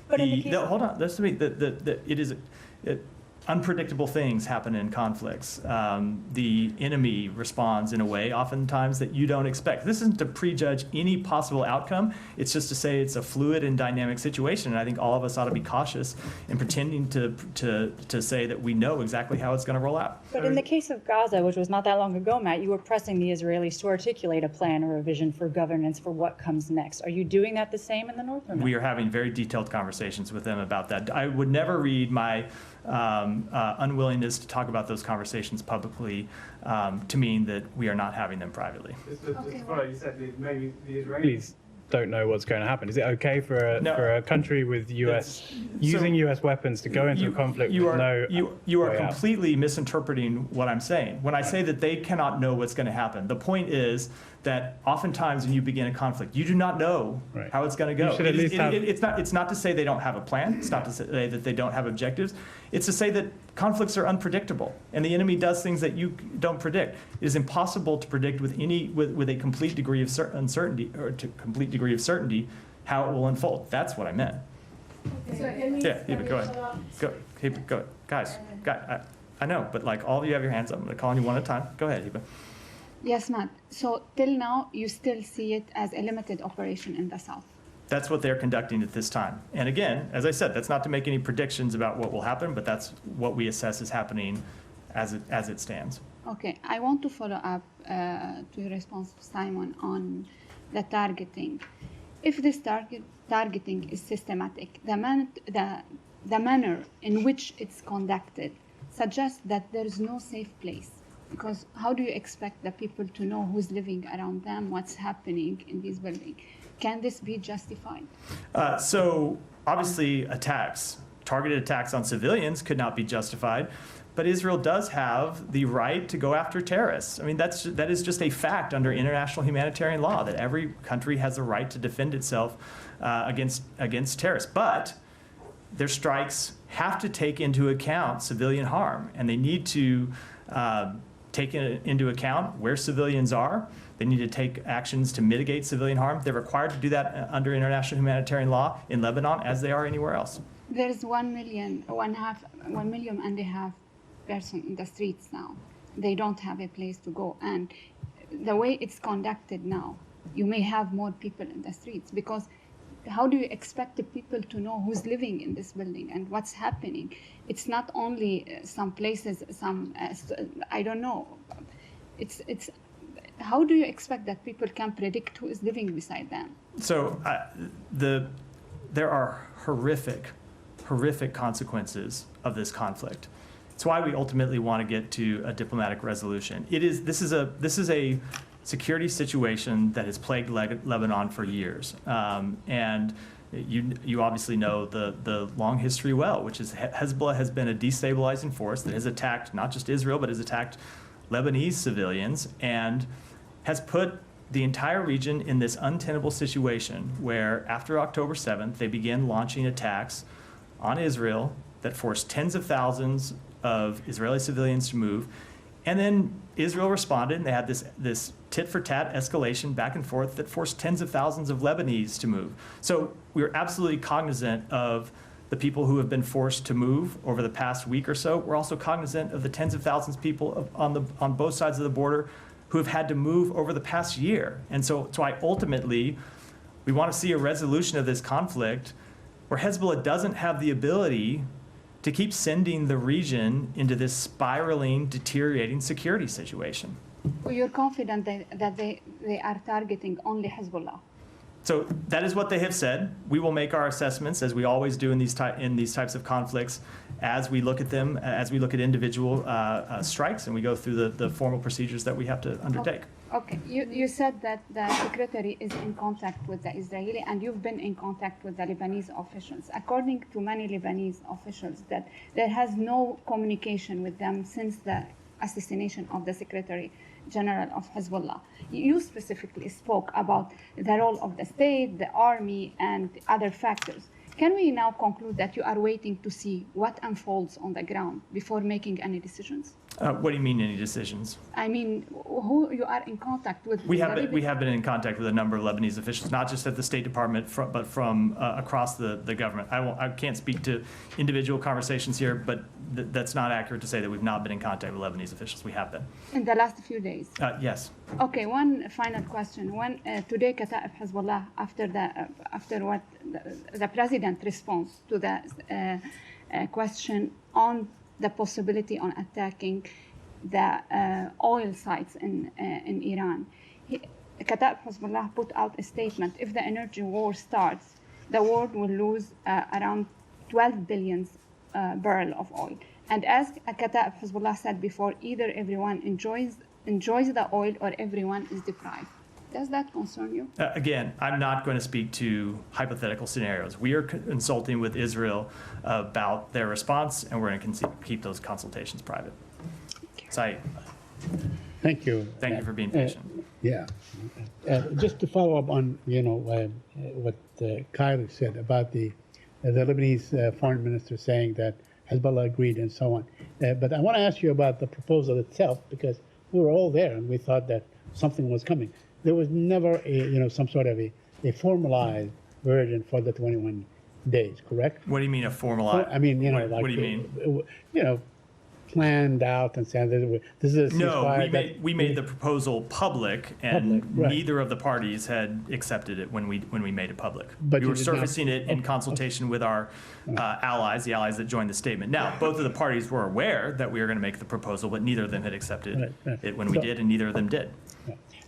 But in the case hold on, listen to me. Unpredictable things happen in conflicts. The enemy responds in a way oftentimes that you don't expect. This isn't to prejudge any possible outcome. It's just to say it's a fluid and dynamic situation. And I think all of us ought to be cautious in pretending to say that we know exactly how it's going to roll out. But in the case of Gaza, which was not that long ago, Matt, you were pressing the Israelis to articulate a plan or a vision for governance for what comes next. Are you doing that the same in the north or not? We are having very detailed conversations with them about that. I would never read my unwillingness to talk about those conversations publicly to mean that we are not having them privately. Just follow, you said maybe the Israelis don't know what's going to happen. Is it okay for a country with using U.S. weapons to go into a conflict with no You are way out? completely misinterpreting what I'm saying. When I say that they cannot know what's going to happen, the point is that oftentimes when you begin a conflict, you do not know how it's going to go. You should at least have... It's not to say they don't have a plan. It's not to say that they don't have objectives. It's to say that conflicts are unpredictable, and the enemy does things that you don't predict. It is impossible to predict with a complete degree of uncertainty or to complete degree of certainty how it will unfold. That's what I meant. Yeah, but go ahead. Go, guys. I know, but like all of you have your hands up. I'm going to call on you one at a time. Go ahead, Eva. Yes, Matt. So till now, you still see it as a limited operation in the south? That's what they're conducting at this time. And again, as I said, that's not to make any predictions about what will happen, but that's what we assess is happening as it stands. Okay. I want to follow up to your response to Simon on the targeting. If this targeting is systematic, the manner in which it's conducted suggests that there is no safe place. Because how do you expect the people to know who's living around them, what's happening in these buildings? Can this be justified? So obviously targeted attacks on civilians could not be justified, but Israel does have the right to go after terrorists. I mean, that is just a fact under international humanitarian law, that every country has the right to defend itself against terrorists. But their strikes have to take into account civilian harm, and they need to take into account where civilians are. They need to take actions to mitigate civilian harm. They're required to do that under international humanitarian law in Lebanon as they are anywhere else. There's 1.5 million person in the streets now. They don't have a place to go. And the way it's conducted now, you may have more people in the streets, because how do you expect the people to know who's living in this building and what's happening? It's not only some places, I don't know. It's how do you expect that people can predict who is living beside them? So there are horrific consequences of this conflict. It's why we ultimately want to get to a diplomatic resolution. This is a security situation that has plagued Lebanon for years, and you obviously know the long history well, which is Hezbollah has been a destabilizing force that has attacked not just Israel, but has attacked Lebanese civilians and has put the entire region in this untenable situation where after October 7th, they began launching attacks on Israel that forced tens of thousands of Israeli civilians to move. And then Israel responded, and they had this tit-for-tat escalation back and forth that forced tens of thousands of Lebanese to move. So we're absolutely cognizant of the people who have been forced to move over the past week or so. We're also cognizant of the tens of thousands of people on both sides of the border who have had to move over the past year. And so ultimately, we want to see a resolution of this conflict where Hezbollah doesn't have the ability to keep sending the region into this spiraling, deteriorating security situation. Well, you're confident that they are targeting only Hezbollah? So that is what they have said. We will make our assessments, as we always do in these types of conflicts, as we look at them, as we look at individual strikes, and we go through the formal procedures that we have to undertake. Okay. You said that the secretary is in contact with the Israeli, and you've been in contact with the Lebanese officials. According to many Lebanese officials, that there has no communication with them since the assassination of the Secretary General of Hezbollah. You specifically spoke about the role of the state, the army, and other factors. Can we now conclude that you are waiting to see what unfolds on the ground before making any decisions? What do you mean, any decisions? I mean, who you are in contact with? We have been in contact with a number of Lebanese officials, not just at the State Department, but from across the government. I can't speak to individual conversations here, but that's not accurate to say that we've not been in contact with Lebanese officials. We have been. In the last few days? Yes. Okay, one final question. When today Kata'ib Hezbollah, after what the president responds to the question on the possibility on attacking the oil sites in Iran, Kata'ib Hezbollah put out a statement: if the energy war starts, the world will lose around 12 billion barrels of oil. And as Kata'ib Hezbollah said before, either everyone enjoys the oil or everyone is deprived. Does that concern you? Again, I'm not going to speak to hypothetical scenarios. We are consulting with Israel about their response, and we're going to keep those consultations private. Saeed. Thank you. Thank you for being patient. Yeah. Just to follow up on what Kyle said about the Lebanese foreign minister saying that Hezbollah agreed and so on. But I want to ask you about the proposal itself, because we were all there and we thought that something was coming. There was never some sort of a formalized version for the 21 days, correct? What do you mean a formalized? I mean, what do you mean? Planned out and saying this is a ceasefire. No, we made the proposal public, and neither of the parties had accepted it when we made it public. But we were surfacing it in consultation with our allies, the allies that joined the statement. Now, both of the parties were aware that we were going to make the proposal, but neither of them had accepted it when we did, and neither of them did.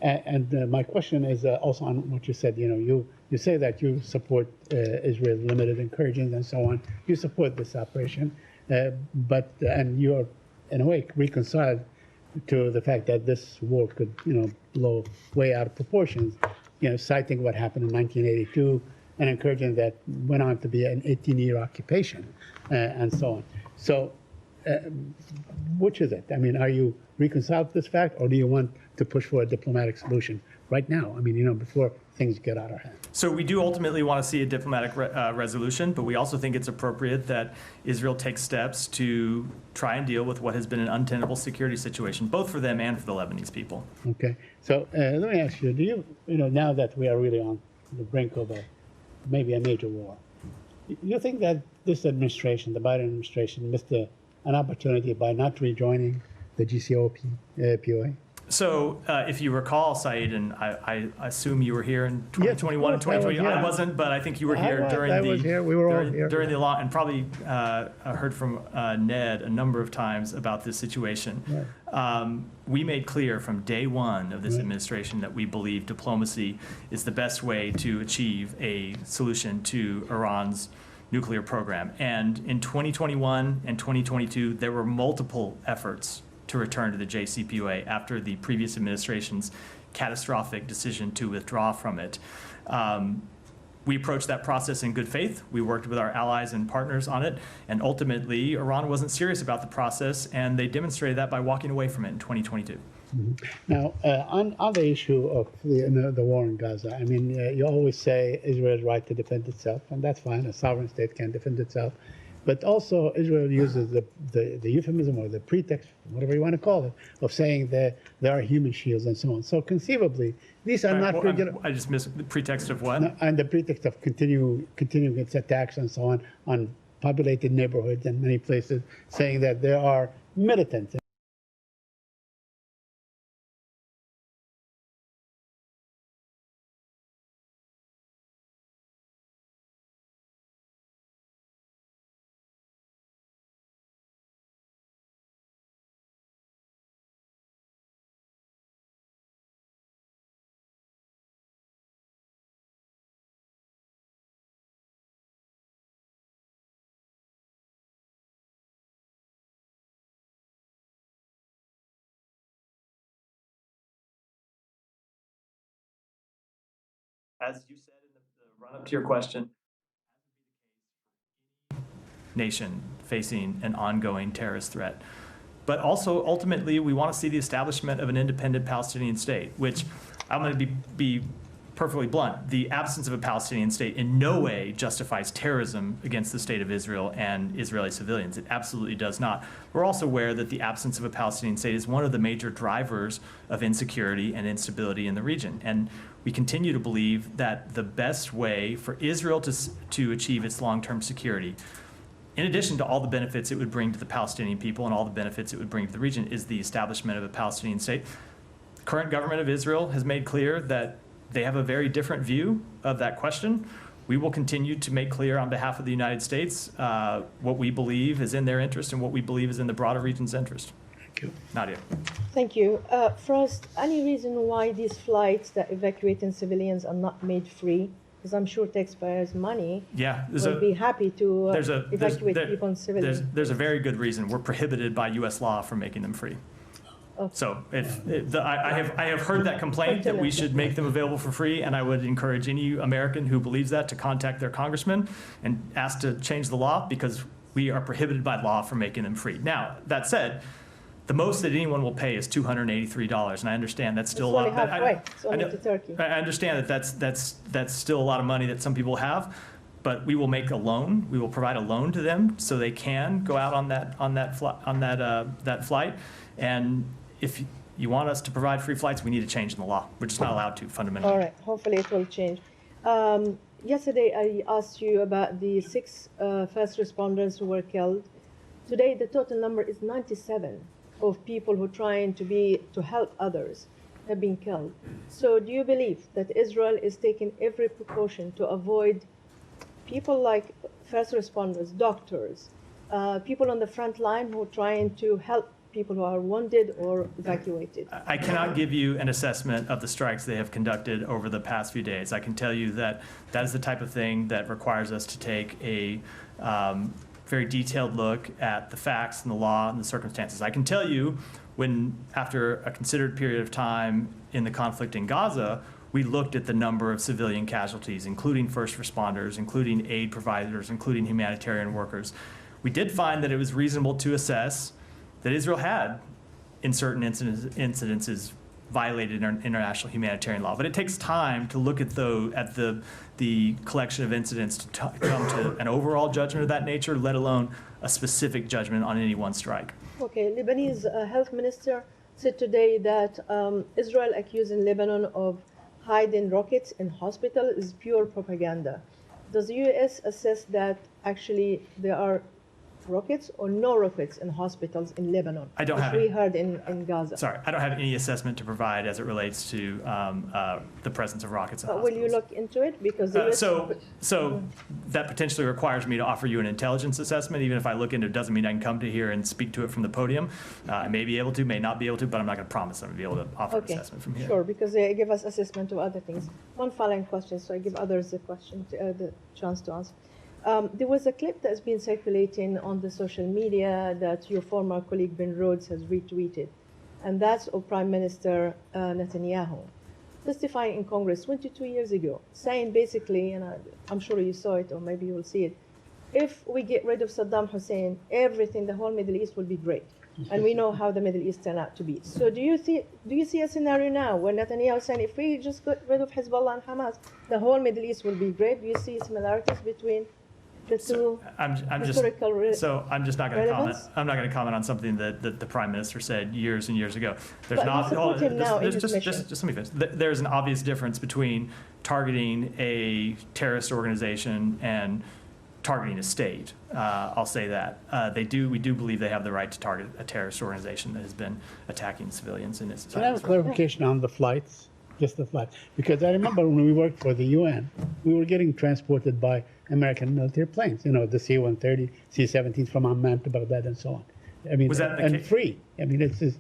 And my question is also on what you said. You say that you support Israel's limited incursions and so on. You support this operation, and you're in a way reconciled to the fact that this war could blow way out of proportions. Citing what happened in 1982, an incursion that went on to be an 18-year occupation, and so on. So, which is it? I mean, are you reconciled to this fact, or do you want to push for a diplomatic solution right now? I mean, before things get out of hand. So we do ultimately want to see a diplomatic resolution, but we also think it's appropriate that Israel takes steps to try and deal with what has been an untenable security situation, both for them and for the Lebanese people. Okay. So let me ask you: do you now that we are really on the brink of maybe a major war, you think that this administration, the Biden administration, missed an opportunity by not rejoining the GCPOA? So if you recall, Saeed, and I assume you were here in 2021 and 2020. I wasn't, but I think you were here during the law, and probably heard from Ned a number of times about this situation. Right. We made clear from day one of this administration that we believe diplomacy is the best way to achieve a solution to Iran's nuclear program. And in 2021 and 2022, there were multiple efforts to return to the JCPOA after the previous administration's catastrophic decision to withdraw from it. We approached that process in good faith. We worked with our allies and partners on it, and ultimately, Iran wasn't serious about the process, and they demonstrated that by walking away from it in 2022. Now, on the issue of the war in Gaza, I mean, you always say Israel's right to defend itself, and that's fine. A sovereign state can defend itself. But also, Israel uses the euphemism or the pretext, whatever you want to call it, of saying that there are human shields and so on. So conceivably, these are not... I just missed the pretext of what? No, and the pretext of continuing its attacks and so on populated neighborhoods and many places, saying that there are militants. As you said in the run-up to your question, nation facing an ongoing terrorist threat. But also, ultimately, we want to see the establishment of an independent Palestinian state, which I'm going to be perfectly blunt. The absence of a Palestinian state in no way justifies terrorism against the state of Israel and Israeli civilians. It absolutely does not. We're also aware that the absence of a Palestinian state is one of the major drivers of insecurity and instability in the region. And we continue to believe that the best way for Israel to achieve its long-term security, in addition to all the benefits it would bring to the Palestinian people and all the benefits it would bring to the region, is the establishment of a Palestinian state. The current government of Israel has made clear that they have a very different view of that question. We will continue to make clear on behalf of the United States what we believe is in their interest and what we believe is in the broader region's interest. Thank you. Nadia. Thank you. First, any reason why these flights that evacuating civilians are not made free? Because I'm sure taxpayers' money will be happy to evacuate people and civilians. There's a very good reason. We're prohibited by U.S. law from making them free. Okay. So I have heard that complaint that we should make them available for free, and I would encourage any American who believes that to contact their congressman and ask to change the law, because we are prohibited by law from making them free. Now, that said, the most that anyone will pay is $283, and I understand that's still a lot. It's only to Turkey. I understand that that's still a lot of money that some people have, but we will make a loan. We will provide a loan to them so they can go out on that flight. And if you want us to provide free flights, we need to change in the law. We're just not allowed to, fundamentally. All right. Hopefully it will change. Yesterday I asked you about the 6 first responders who were killed. Today the total number is 97 of people who are trying to help others have been killed. So do you believe that Israel is taking every precaution to avoid people like first responders, doctors, people on the front line who are trying to help people who are wounded or evacuated? I cannot give you an assessment of the strikes they have conducted over the past few days. I can tell you that that is the type of thing that requires us to take a very detailed look at the facts and the law and the circumstances. I can tell you when, after a considered period of time in the conflict in Gaza, we looked at the number of civilian casualties, including first responders, including aid providers, including humanitarian workers. We did find that it was reasonable to assess that Israel had, in certain incidences, violated international humanitarian law. But it takes time to look at the collection of incidents to come to an overall judgment of that nature, let alone a specific judgment on any one strike. Okay, Lebanese health minister said today that Israel accusing Lebanon of hiding rockets in hospital is pure propaganda. Does the U.S. assess that actually there are rockets or no rockets in hospitals in Lebanon? I don't have we heard in Gaza. Sorry, I don't have any assessment to provide as it relates to the presence of rockets in hospitals. Will you look into it? Because so that potentially requires me to offer you an intelligence assessment. Even if I look into it, doesn't mean I can come to here and speak to it from the podium. I may be able to, may not be able to, but I'm not going to promise I'm going to be able to offer an assessment from here. Sure, because they give us assessment of other things. One following question, so I give others the chance to answer. There was a clip that's been circulating on the social media that your former colleague Ben Rhodes has retweeted, and that's of Prime Minister Netanyahu testifying in Congress 22 years ago, saying basically, and I'm sure you saw it or maybe you'll see it, if we get rid of Saddam Hussein, everything, the whole Middle East will be great. And we know how the Middle East turned out to be. So do you see a scenario now where Netanyahu is saying if we just get rid of Hezbollah and Hamas, the whole Middle East will be great? Do you see similarities between the two historical I'm just not going to comment. relevance? I'm not going to comment on something that the Prime Minister said years and years ago. There's But you support him now in his mission. Just let me finish. There's an obvious difference between targeting a terrorist organization and targeting a state. I'll say that. We do believe they have the right to target a terrorist organization that has been attacking civilians in its Can I have a clarification on the flights? Just the flights. Because I remember when we worked for the UN, we were getting transported by American military planes, the C-130, C-17 from Amman to Baghdad and so on. I mean, Was that the and case? free. I mean, it's just,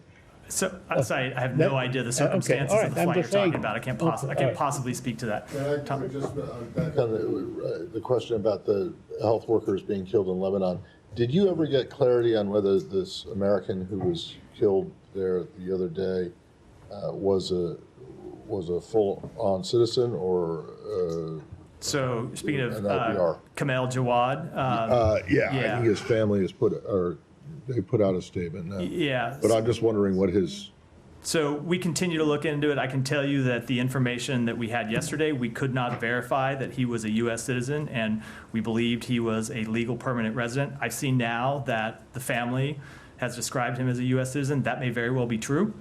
So, I'm sorry, I have no idea the circumstances all right, of the I'm flight you're just saying. talking about. I can't Okay, all right. possibly speak to that. Can I just back on the question about the health workers being killed in Lebanon? Did you ever get clarity on whether this American who was killed there the other day was a full-on citizen or? So speaking of an LPR? Kamel Jawad, Yeah, I think his family has they put out a statement now. Yeah. But I'm just wondering what his. So we continue to look into it. I can tell you that the information that we had yesterday, we could not verify that he was a U.S. citizen, and we believed he was a legal permanent resident. I've seen now that the family has described him as a U.S. citizen. That may very well be true.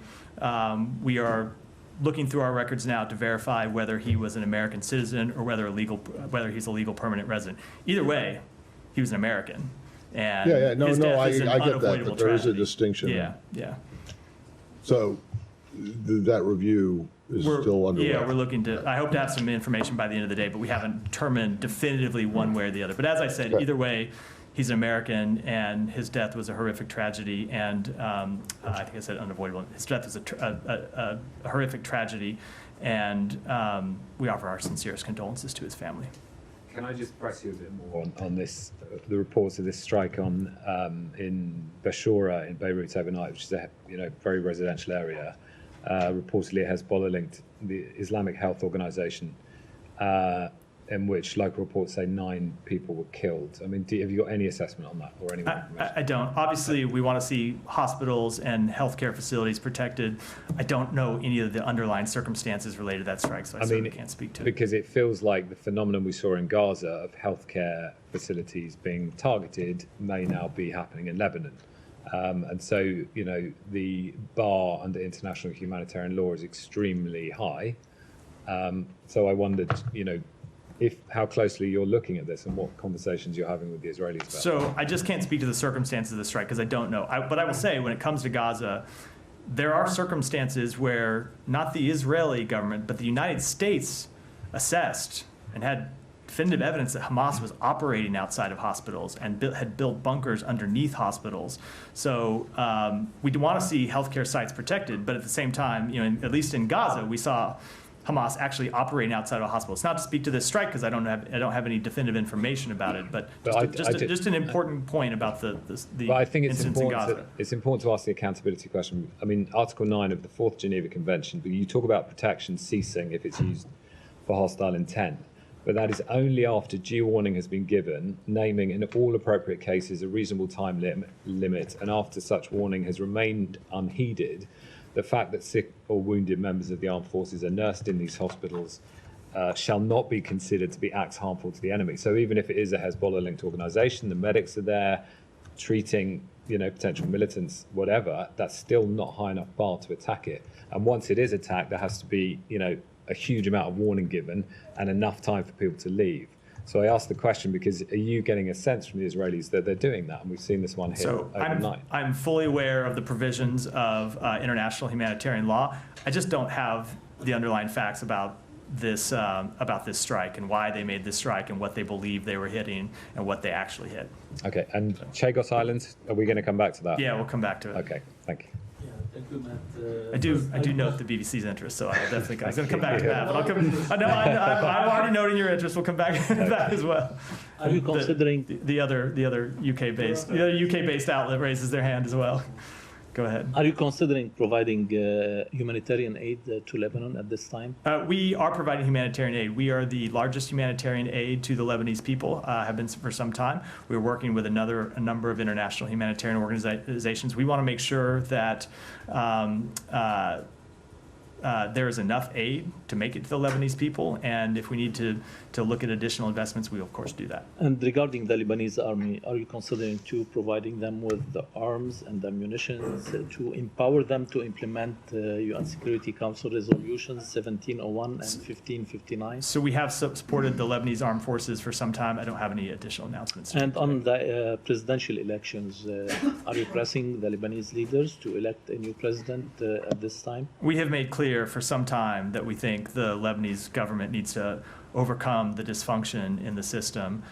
We are looking through our records now to verify whether he was an American citizen or whether he's a legal permanent resident. Either way, he was an American. And his death is an I get that, unavoidable but there is a tragedy. distinction. Yeah. So that review is still underway. Yeah, we're looking to, I hope to have some information by the end of the day, but we haven't determined definitively one way or the other. But as I said, either way, he's an American, and his death was a horrific tragedy, and I think I said unavoidable. His death was a horrific tragedy, and we offer our sincerest condolences to his family. Can I just press you a bit more on this, the reports of this strike in Bashura in Beirut overnight, which is a very residential area. Reportedly, Hezbollah linked the Islamic Health Organization, in which local reports say 9 people were killed. I mean, have you got any assessment on that or any more information? I don't. Obviously, we want to see hospitals and healthcare facilities protected. I don't know any of the underlying circumstances related to that strike, so I certainly can't speak to it. Because it feels like the phenomenon we saw in Gaza of healthcare facilities being targeted may now be happening in Lebanon. And so, the bar under international humanitarian law is extremely high. So I wondered, how closely you're looking at this and what conversations you're having with the Israelis about it. So I just can't speak to the circumstances of the strike because I don't know. But I will say, when it comes to Gaza, there are circumstances where not the Israeli government, but the United States assessed and had definitive evidence that Hamas was operating outside of hospitals and had built bunkers underneath hospitals. So we do want to see healthcare sites protected, but at the same time, at least in Gaza, we saw Hamas actually operating outside of a hospital. It's not to speak to this strike because I don't have any definitive information about it, but just an important point about the but I think it's incidents in Gaza. it's important to ask the accountability question. I mean, Article 9 of the 4th Geneva Convention, but you talk about protection ceasing if it's used for hostile intent. But that is only after due warning has been given, naming in all appropriate cases a reasonable time limit, and after such warning has remained unheeded. The fact that sick or wounded members of the armed forces are nursed in these hospitals shall not be considered to be acts harmful to the enemy. So even if it is a Hezbollah-linked organisation, the medics are there treating, potential militants, whatever, that's still not high enough bar to attack it. And once it is attacked, there has to be, a huge amount of warning given and enough time for people to leave. So I asked the question because are you getting a sense from the Israelis that they're doing that? And we've seen this one here overnight. I'm fully aware of the provisions of international humanitarian law. I just don't have the underlying facts about this strike and why they made this strike and what they believe they were hitting and what they actually hit. Okay, and Chagos Islands, are we going to come back to that? Yeah, we'll come back to it. Okay, thank you. Thank you, Matt. I do note the BBC's interest, so I was going to come back to that. But I'll come. I'm already noting your interest. We'll come back to that as well. Are you considering the other UK-based outlet raises their hand as well. Go ahead. Are you considering providing humanitarian aid to Lebanon at this time? We are providing humanitarian aid. We are the largest humanitarian aid to the Lebanese people, have been for some time. We're working with a number of international humanitarian organizations. We want to make sure that there is enough aid to make it to the Lebanese people, and if we need to look at additional investments, we will of course do that. And regarding the Lebanese army, are you considering providing them with the arms and the munitions to empower them to implement UN Security Council resolutions 1701 and 1559? So we have supported the Lebanese armed forces for some time. I don't have any additional announcements. And on the presidential elections, are you pressing the Lebanese leaders to elect a new president at this time? We have made clear for some time that we think the Lebanese government needs to overcome the dysfunction in the system.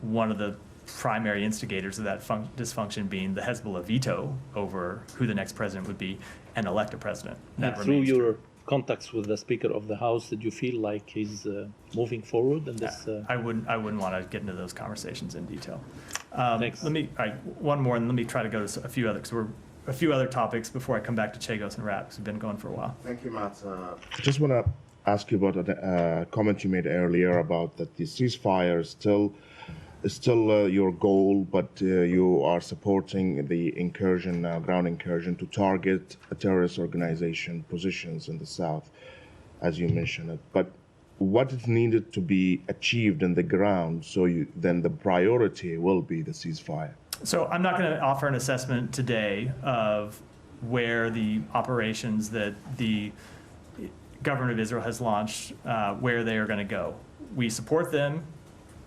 One of the primary instigators of that dysfunction being the Hezbollah veto over who the next president would be and elect a president. And through your contacts with the Speaker of the House, did you feel like he's moving forward in this? I wouldn't want to get into those conversations in detail. Thanks. One more, and let me try to go to a few others. A few other topics before I come back to Chagos and wrap, because we've been going for a while. Thank you, Matt. I just want to ask you about a comment you made earlier about that the ceasefire is still your goal, but you are supporting the incursion, ground incursion, to target a terrorist organization positions in the south, as you mentioned it. But what is needed to be achieved in the ground, so then the priority will be the ceasefire? So I'm not going to offer an assessment today of where the operations that the government of Israel has launched, where they are going to go. We support them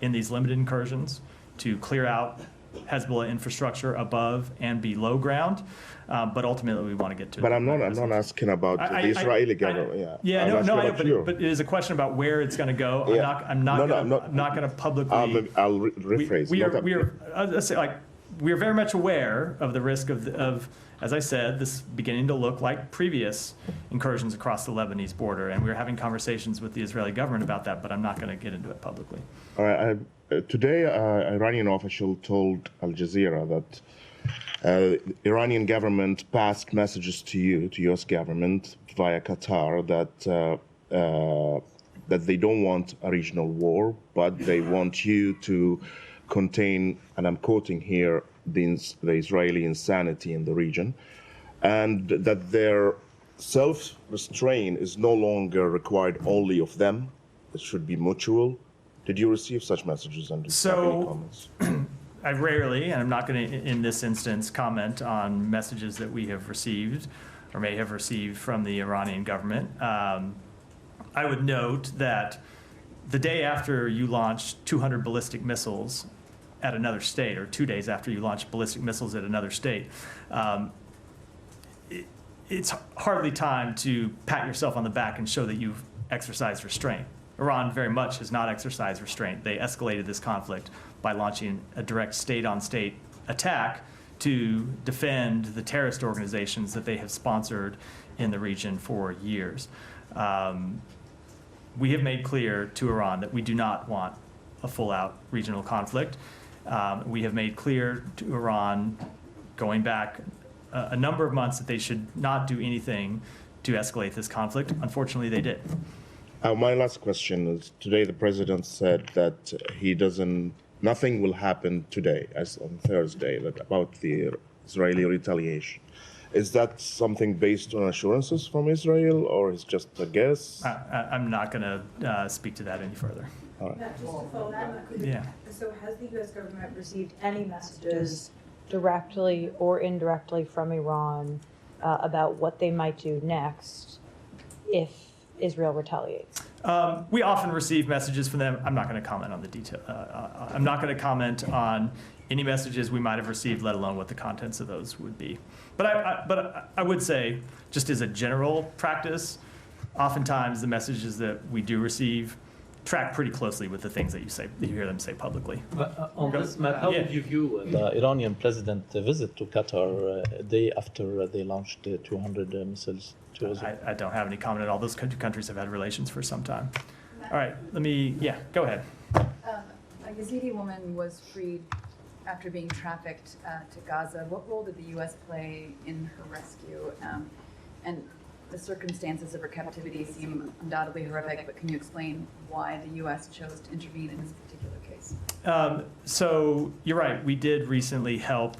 in these limited incursions to clear out Hezbollah infrastructure above and below ground, but ultimately we want to get to. But I'm not asking about the Israeli government. But it is a question about where it's going to go. Yeah. I'm not going to publicly. I'll rephrase. We are very much aware of the risk of, as I said, this beginning to look like previous incursions across the Lebanese border, and we're having conversations with the Israeli government about that, but I'm not going to get into it publicly. All right. Today, Iranian official told Al Jazeera that the Iranian government passed messages to you, to U.S. government, via Qatar, that they don't want a regional war, but they want you to contain, and I'm quoting here, the Israeli insanity in the region, and that their self-restraint is no longer required only of them. It should be mutual. Did you receive such messages and have any comments? I rarely, and I'm not going to, in this instance, comment on messages that we have received or may have received from the Iranian government. I would note that the day after you launched 200 ballistic missiles at another state, or 2 days after you launched ballistic missiles at another state, it's hardly time to pat yourself on the back and show that you've exercised restraint. Iran very much has not exercised restraint. They escalated this conflict by launching a direct state-on-state attack to defend the terrorist organizations that they have sponsored in the region for years. We have made clear to Iran that we do not want a full-out regional conflict. We have made clear to Iran, going back a number of months, that they should not do anything to escalate this conflict. Unfortunately, they did. My last question is, today the president said that nothing will happen today, as on Thursday, about the Israeli retaliation. Is that something based on assurances from Israel, or is just a guess? I'm not going to speak to that any further. All right. Just to follow that, Yeah. So has the U.S. government received any messages directly or indirectly from Iran about what they might do next if Israel retaliates? We often receive messages from them. I'm not going to comment on the detail. I'm not going to comment on any messages we might have received, let alone what the contents of those would be. But I would say, just as a general practice, oftentimes the messages that we do receive track pretty closely with the things that you hear them say publicly. On this, Matt, how did you view the Iranian president's visit to Qatar a day after they launched 200 missiles to Israel? I don't have any comment at all. Those countries have had relations for some time. All right, go ahead. I Yazidi woman was freed after being trafficked to Gaza. What role did the U.S. play in her rescue? And the circumstances of her captivity seem undoubtedly horrific, but can you explain why the U.S. chose to intervene in this particular case? So you're right. We did recently help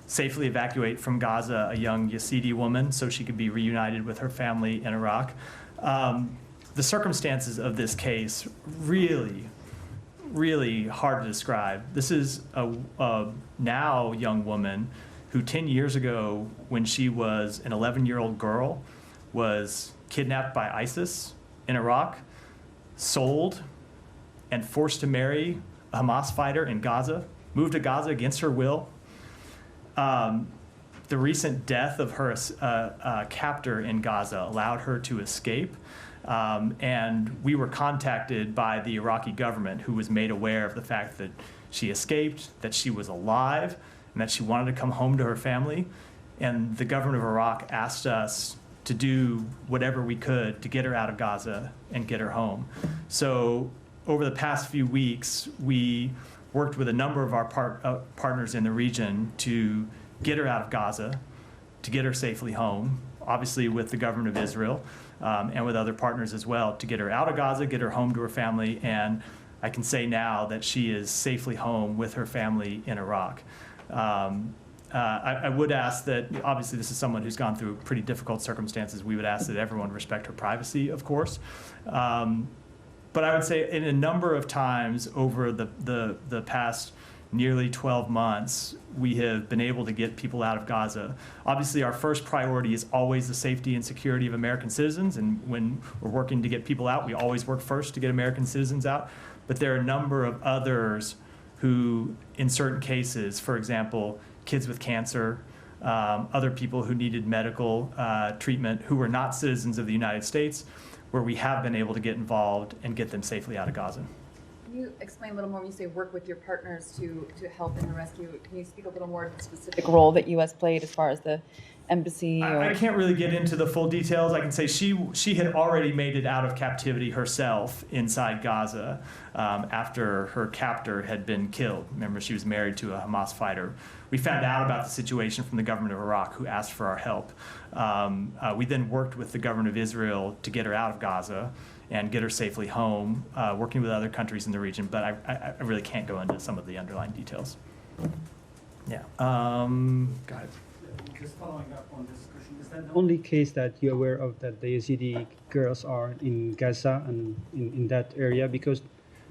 safely evacuate from Gaza a young Yazidi woman so she could be reunited with her family in Iraq. The circumstances of this case really hard to describe. This is a now young woman who 10 years ago, when she was an 11-year-old girl, was kidnapped by ISIS in Iraq, sold, and forced to marry a Hamas fighter in Gaza, moved to Gaza against her will. The recent death of her captor in Gaza allowed her to escape. And we were contacted by the Iraqi government, who was made aware of the fact that she escaped, that she was alive, and that she wanted to come home to her family. And the government of Iraq asked us to do whatever we could to get her out of Gaza and get her home. So over the past few weeks, we worked with a number of our partners in the region to get her out of Gaza, to get her safely home, obviously with the government of Israel, and with other partners as well, to get her out of Gaza, get her home to her family, and I can say now that she is safely home with her family in Iraq. I would ask that, obviously this is someone who's gone through pretty difficult circumstances, we would ask that everyone respect her privacy, of course. But I would say in a number of times over the past nearly 12 months, we have been able to get people out of Gaza. Obviously, our first priority is always the safety and security of American citizens, and when we're working to get people out, we always work first to get American citizens out. But there are a number of others who, in certain cases, for example, kids with cancer, other people who needed medical treatment, who were not citizens of the United States, where we have been able to get involved and get them safely out of Gaza. Can you explain a little more when you say work with your partners to help in the rescue? Can you speak a little more to the specific role that U.S. played as far as the embassy? I can't really get into the full details. I can say she had already made it out of captivity herself inside Gaza after her captor had been killed. Remember, she was married to a Hamas fighter. We found out about the situation from the government of Iraq, who asked for our help. We then worked with the government of Israel to get her out of Gaza and get her safely home, working with other countries in the region, but I really can't go into some of the underlying details. Yeah, go ahead. Just following up on this question, is that the only case that you're aware of that the Yazidi girls are in Gaza and in that area? Because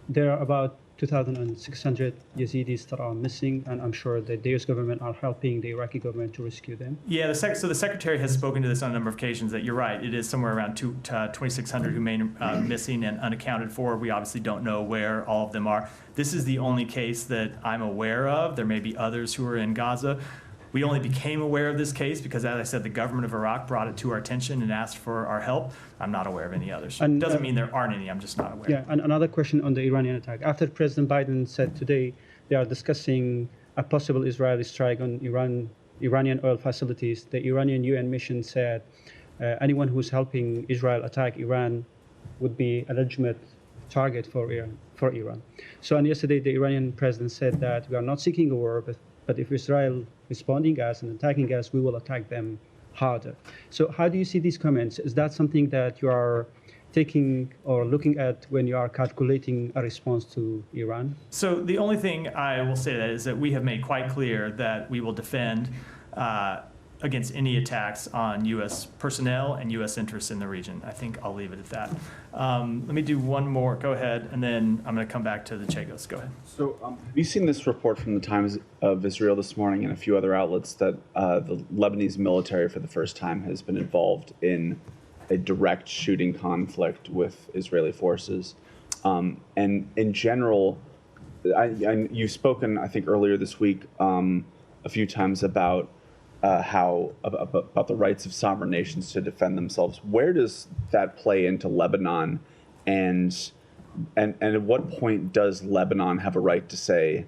there are about 2,600 Yazidis that are missing, and I'm sure that the US government are helping the Iraqi government to rescue them. Yeah, so the Secretary has spoken to this on a number of occasions, that you're right, it is somewhere around 2,600 who remain missing and unaccounted for. We obviously don't know where all of them are. This is the only case that I'm aware of. There may be others who are in Gaza. We only became aware of this case because, as I said, the government of Iraq brought it to our attention and asked for our help. I'm not aware of any others. And, doesn't mean there aren't any, I'm just not aware. Yeah, and another question on the Iranian attack. After President Biden said today they are discussing a possible Israeli strike on Iranian oil facilities, the Iranian UN mission said anyone who's helping Israel attack Iran would be a legitimate target for Iran. So, and yesterday the Iranian president said that we are not seeking a war, but if Israel responding us and attacking us, we will attack them harder. So how do you see these comments? Is that something that you are taking or looking at when you are calculating a response to Iran? So the only thing I will say that is that we have made quite clear that we will defend against any attacks on U.S. personnel and U.S. interests in the region. I think I'll leave it at that. Let me do one more. Go ahead, and then I'm going to come back to the Chagos. Go ahead. So have you seen this report from the Times of Israel this morning and a few other outlets that the Lebanese military for the first time has been involved in a direct shooting conflict with Israeli forces? And in general, you've spoken, I think, earlier this week a few times about about the rights of sovereign nations to defend themselves. Where does that play into Lebanon, and at what point does Lebanon have a right to say,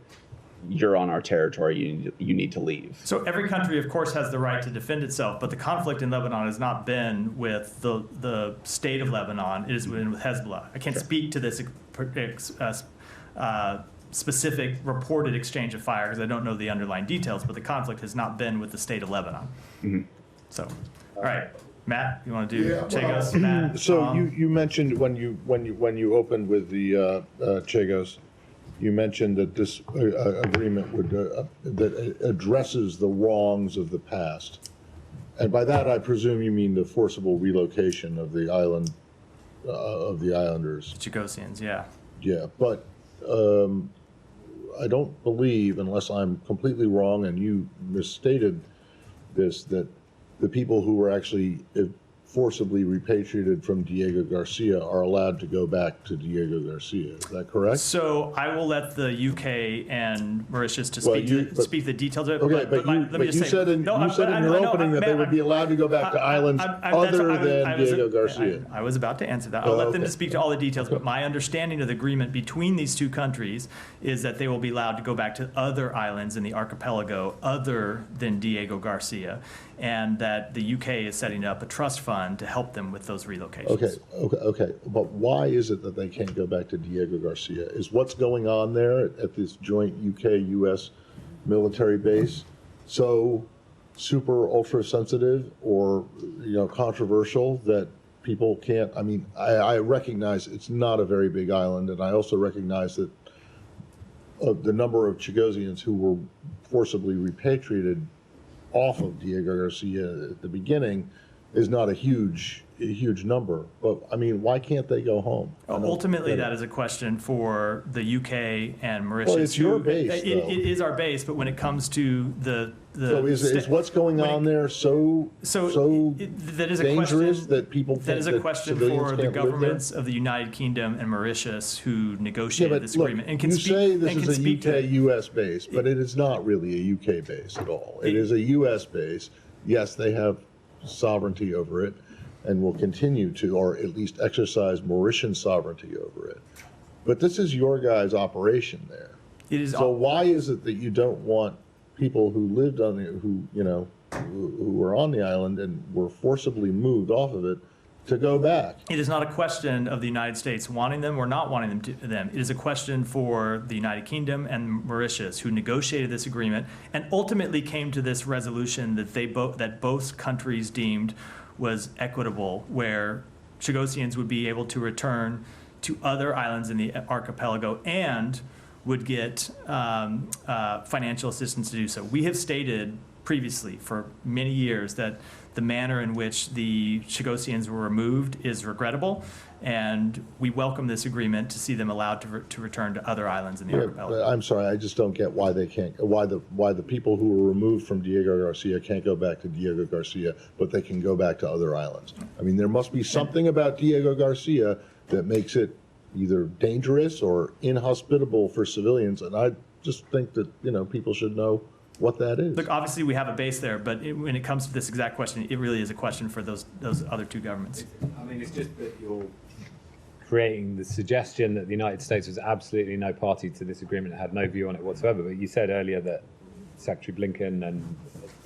you're on our territory, you need to leave? So every country, of course, has the right to defend itself, but the conflict in Lebanon has not been with the state of Lebanon, it has been with Hezbollah. I can't speak to this specific reported exchange of fire, because I don't know the underlying details, but the conflict has not been with the state of Lebanon. So, all right, Matt, you want to do Chagos? Matt, So Tom? you mentioned when you opened with the Chagos, you mentioned that this agreement would that addresses the wrongs of the past, and by that I presume you mean the forcible relocation of the island of the islanders. Chagosians, yeah. Yeah, but I don't believe, unless I'm completely wrong and you misstated this, that the people who were actually forcibly repatriated from Diego Garcia are allowed to go back to Diego Garcia. Is that correct? So I will let the UK and Mauritius to Well, speak the details of it. Okay, but you said in your opening that they would be allowed to go back to islands other than Diego Garcia. I was about to answer that. I'll let them to speak to all the details, but my understanding of the agreement between these two countries is that they will be allowed to go back to other islands in the archipelago other than Diego Garcia, and that the UK is setting up a trust fund to help them with those relocations. Okay. But why is it that they can't go back to Diego Garcia? Is what's going on there at this joint UK-US military base so super ultra sensitive or controversial that people can't? I mean, I recognize it's not a very big island, and I also recognize that the number of Chagosians who were forcibly repatriated off of Diego Garcia at the beginning is not a huge number. But I mean, why can't they go home? Ultimately, that is a question for the UK and Mauritius. Well, it's your base, it is our base, but when it comes to the so is what's going on there so that is dangerous that people think that is a question for the governments of the United Kingdom and Mauritius who negotiated this agreement and can you speak. say this is a UK-US base, but it is not really a UK base at all. It is a US base. Yes, they have sovereignty over it and will continue to, or at least exercise Mauritian sovereignty over it. But this is your guys' operation there. It is. So why is it that you don't want people who lived on the, who were on the island and were forcibly moved off of it to go back? It is not a question of the United States wanting them or not wanting them. It is a question for the United Kingdom and Mauritius, who negotiated this agreement and ultimately came to this resolution that both countries deemed was equitable, where Chagosians would be able to return to other islands in the archipelago and would get financial assistance to do so. We have stated previously for many years that the manner in which the Chagosians were removed is regrettable, and we welcome this agreement to see them allowed to return to other islands in the archipelago. I'm sorry, I just don't get why they can't. Why the people who were removed from Diego Garcia can't go back to Diego Garcia, but they can go back to other islands. I mean, there must be something about Diego Garcia that makes it either dangerous or inhospitable for civilians, and I just think that people should know what that is. Look, obviously we have a base there, but when it comes to this exact question, it really is a question for those other two governments. I mean, it's just that you're creating the suggestion that the United States was absolutely no party to this agreement and had no view on it whatsoever. But you said earlier that Secretary Blinken and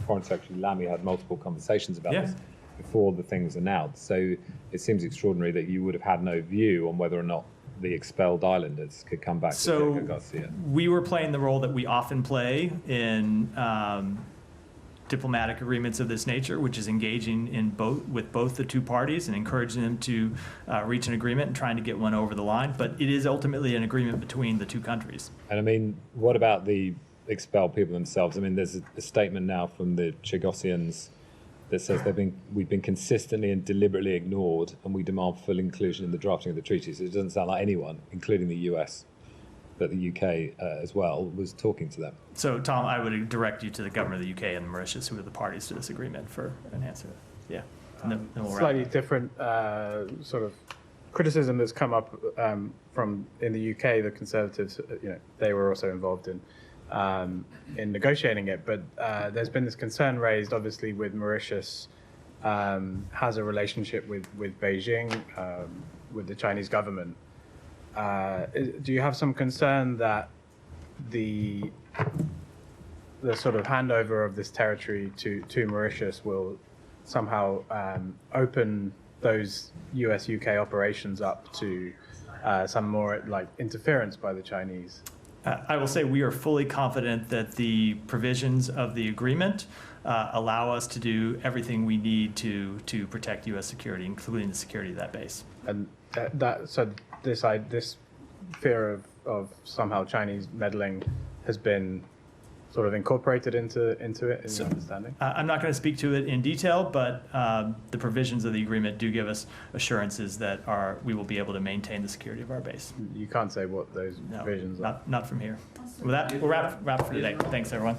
Foreign Secretary Lamy had multiple conversations about this before the thing was announced. So it seems extraordinary that you would have had no view on whether or not the expelled islanders could come back to Diego Garcia. We were playing the role that we often play in diplomatic agreements of this nature, which is engaging with both the two parties and encouraging them to reach an agreement and trying to get one over the line. But it is ultimately an agreement between the two countries. And I mean, what about the expelled people themselves? I mean, there's a statement now from the Chagosians that says we've been consistently and deliberately ignored, and we demand full inclusion in the drafting of the treaty. So it doesn't sound like anyone, including the US, but the UK as well, was talking to them. So, Tom, I would direct you to the government of the UK and Mauritius, who are the parties to this agreement, for an answer. Yeah. And then we'll slightly different sort of criticism that's come up from in the UK. The Conservatives, they were also involved in negotiating it, but there's been this concern raised, obviously, with Mauritius has a relationship with Beijing, with the Chinese government. Do you have some concern that the sort of handover of this territory to Mauritius will somehow open those US-UK operations up to some more like interference by the Chinese? I will say we are fully confident that the provisions of the agreement allow us to do everything we need to protect U.S. security, including the security of that base. And so this fear of somehow Chinese meddling has been sort of incorporated into it in your understanding? I'm not going to speak to it in detail, but the provisions of the agreement do give us assurances that we will be able to maintain the security of our base. You can't say what those provisions are? Not from here. With that, we'll wrap for today. Thanks, everyone.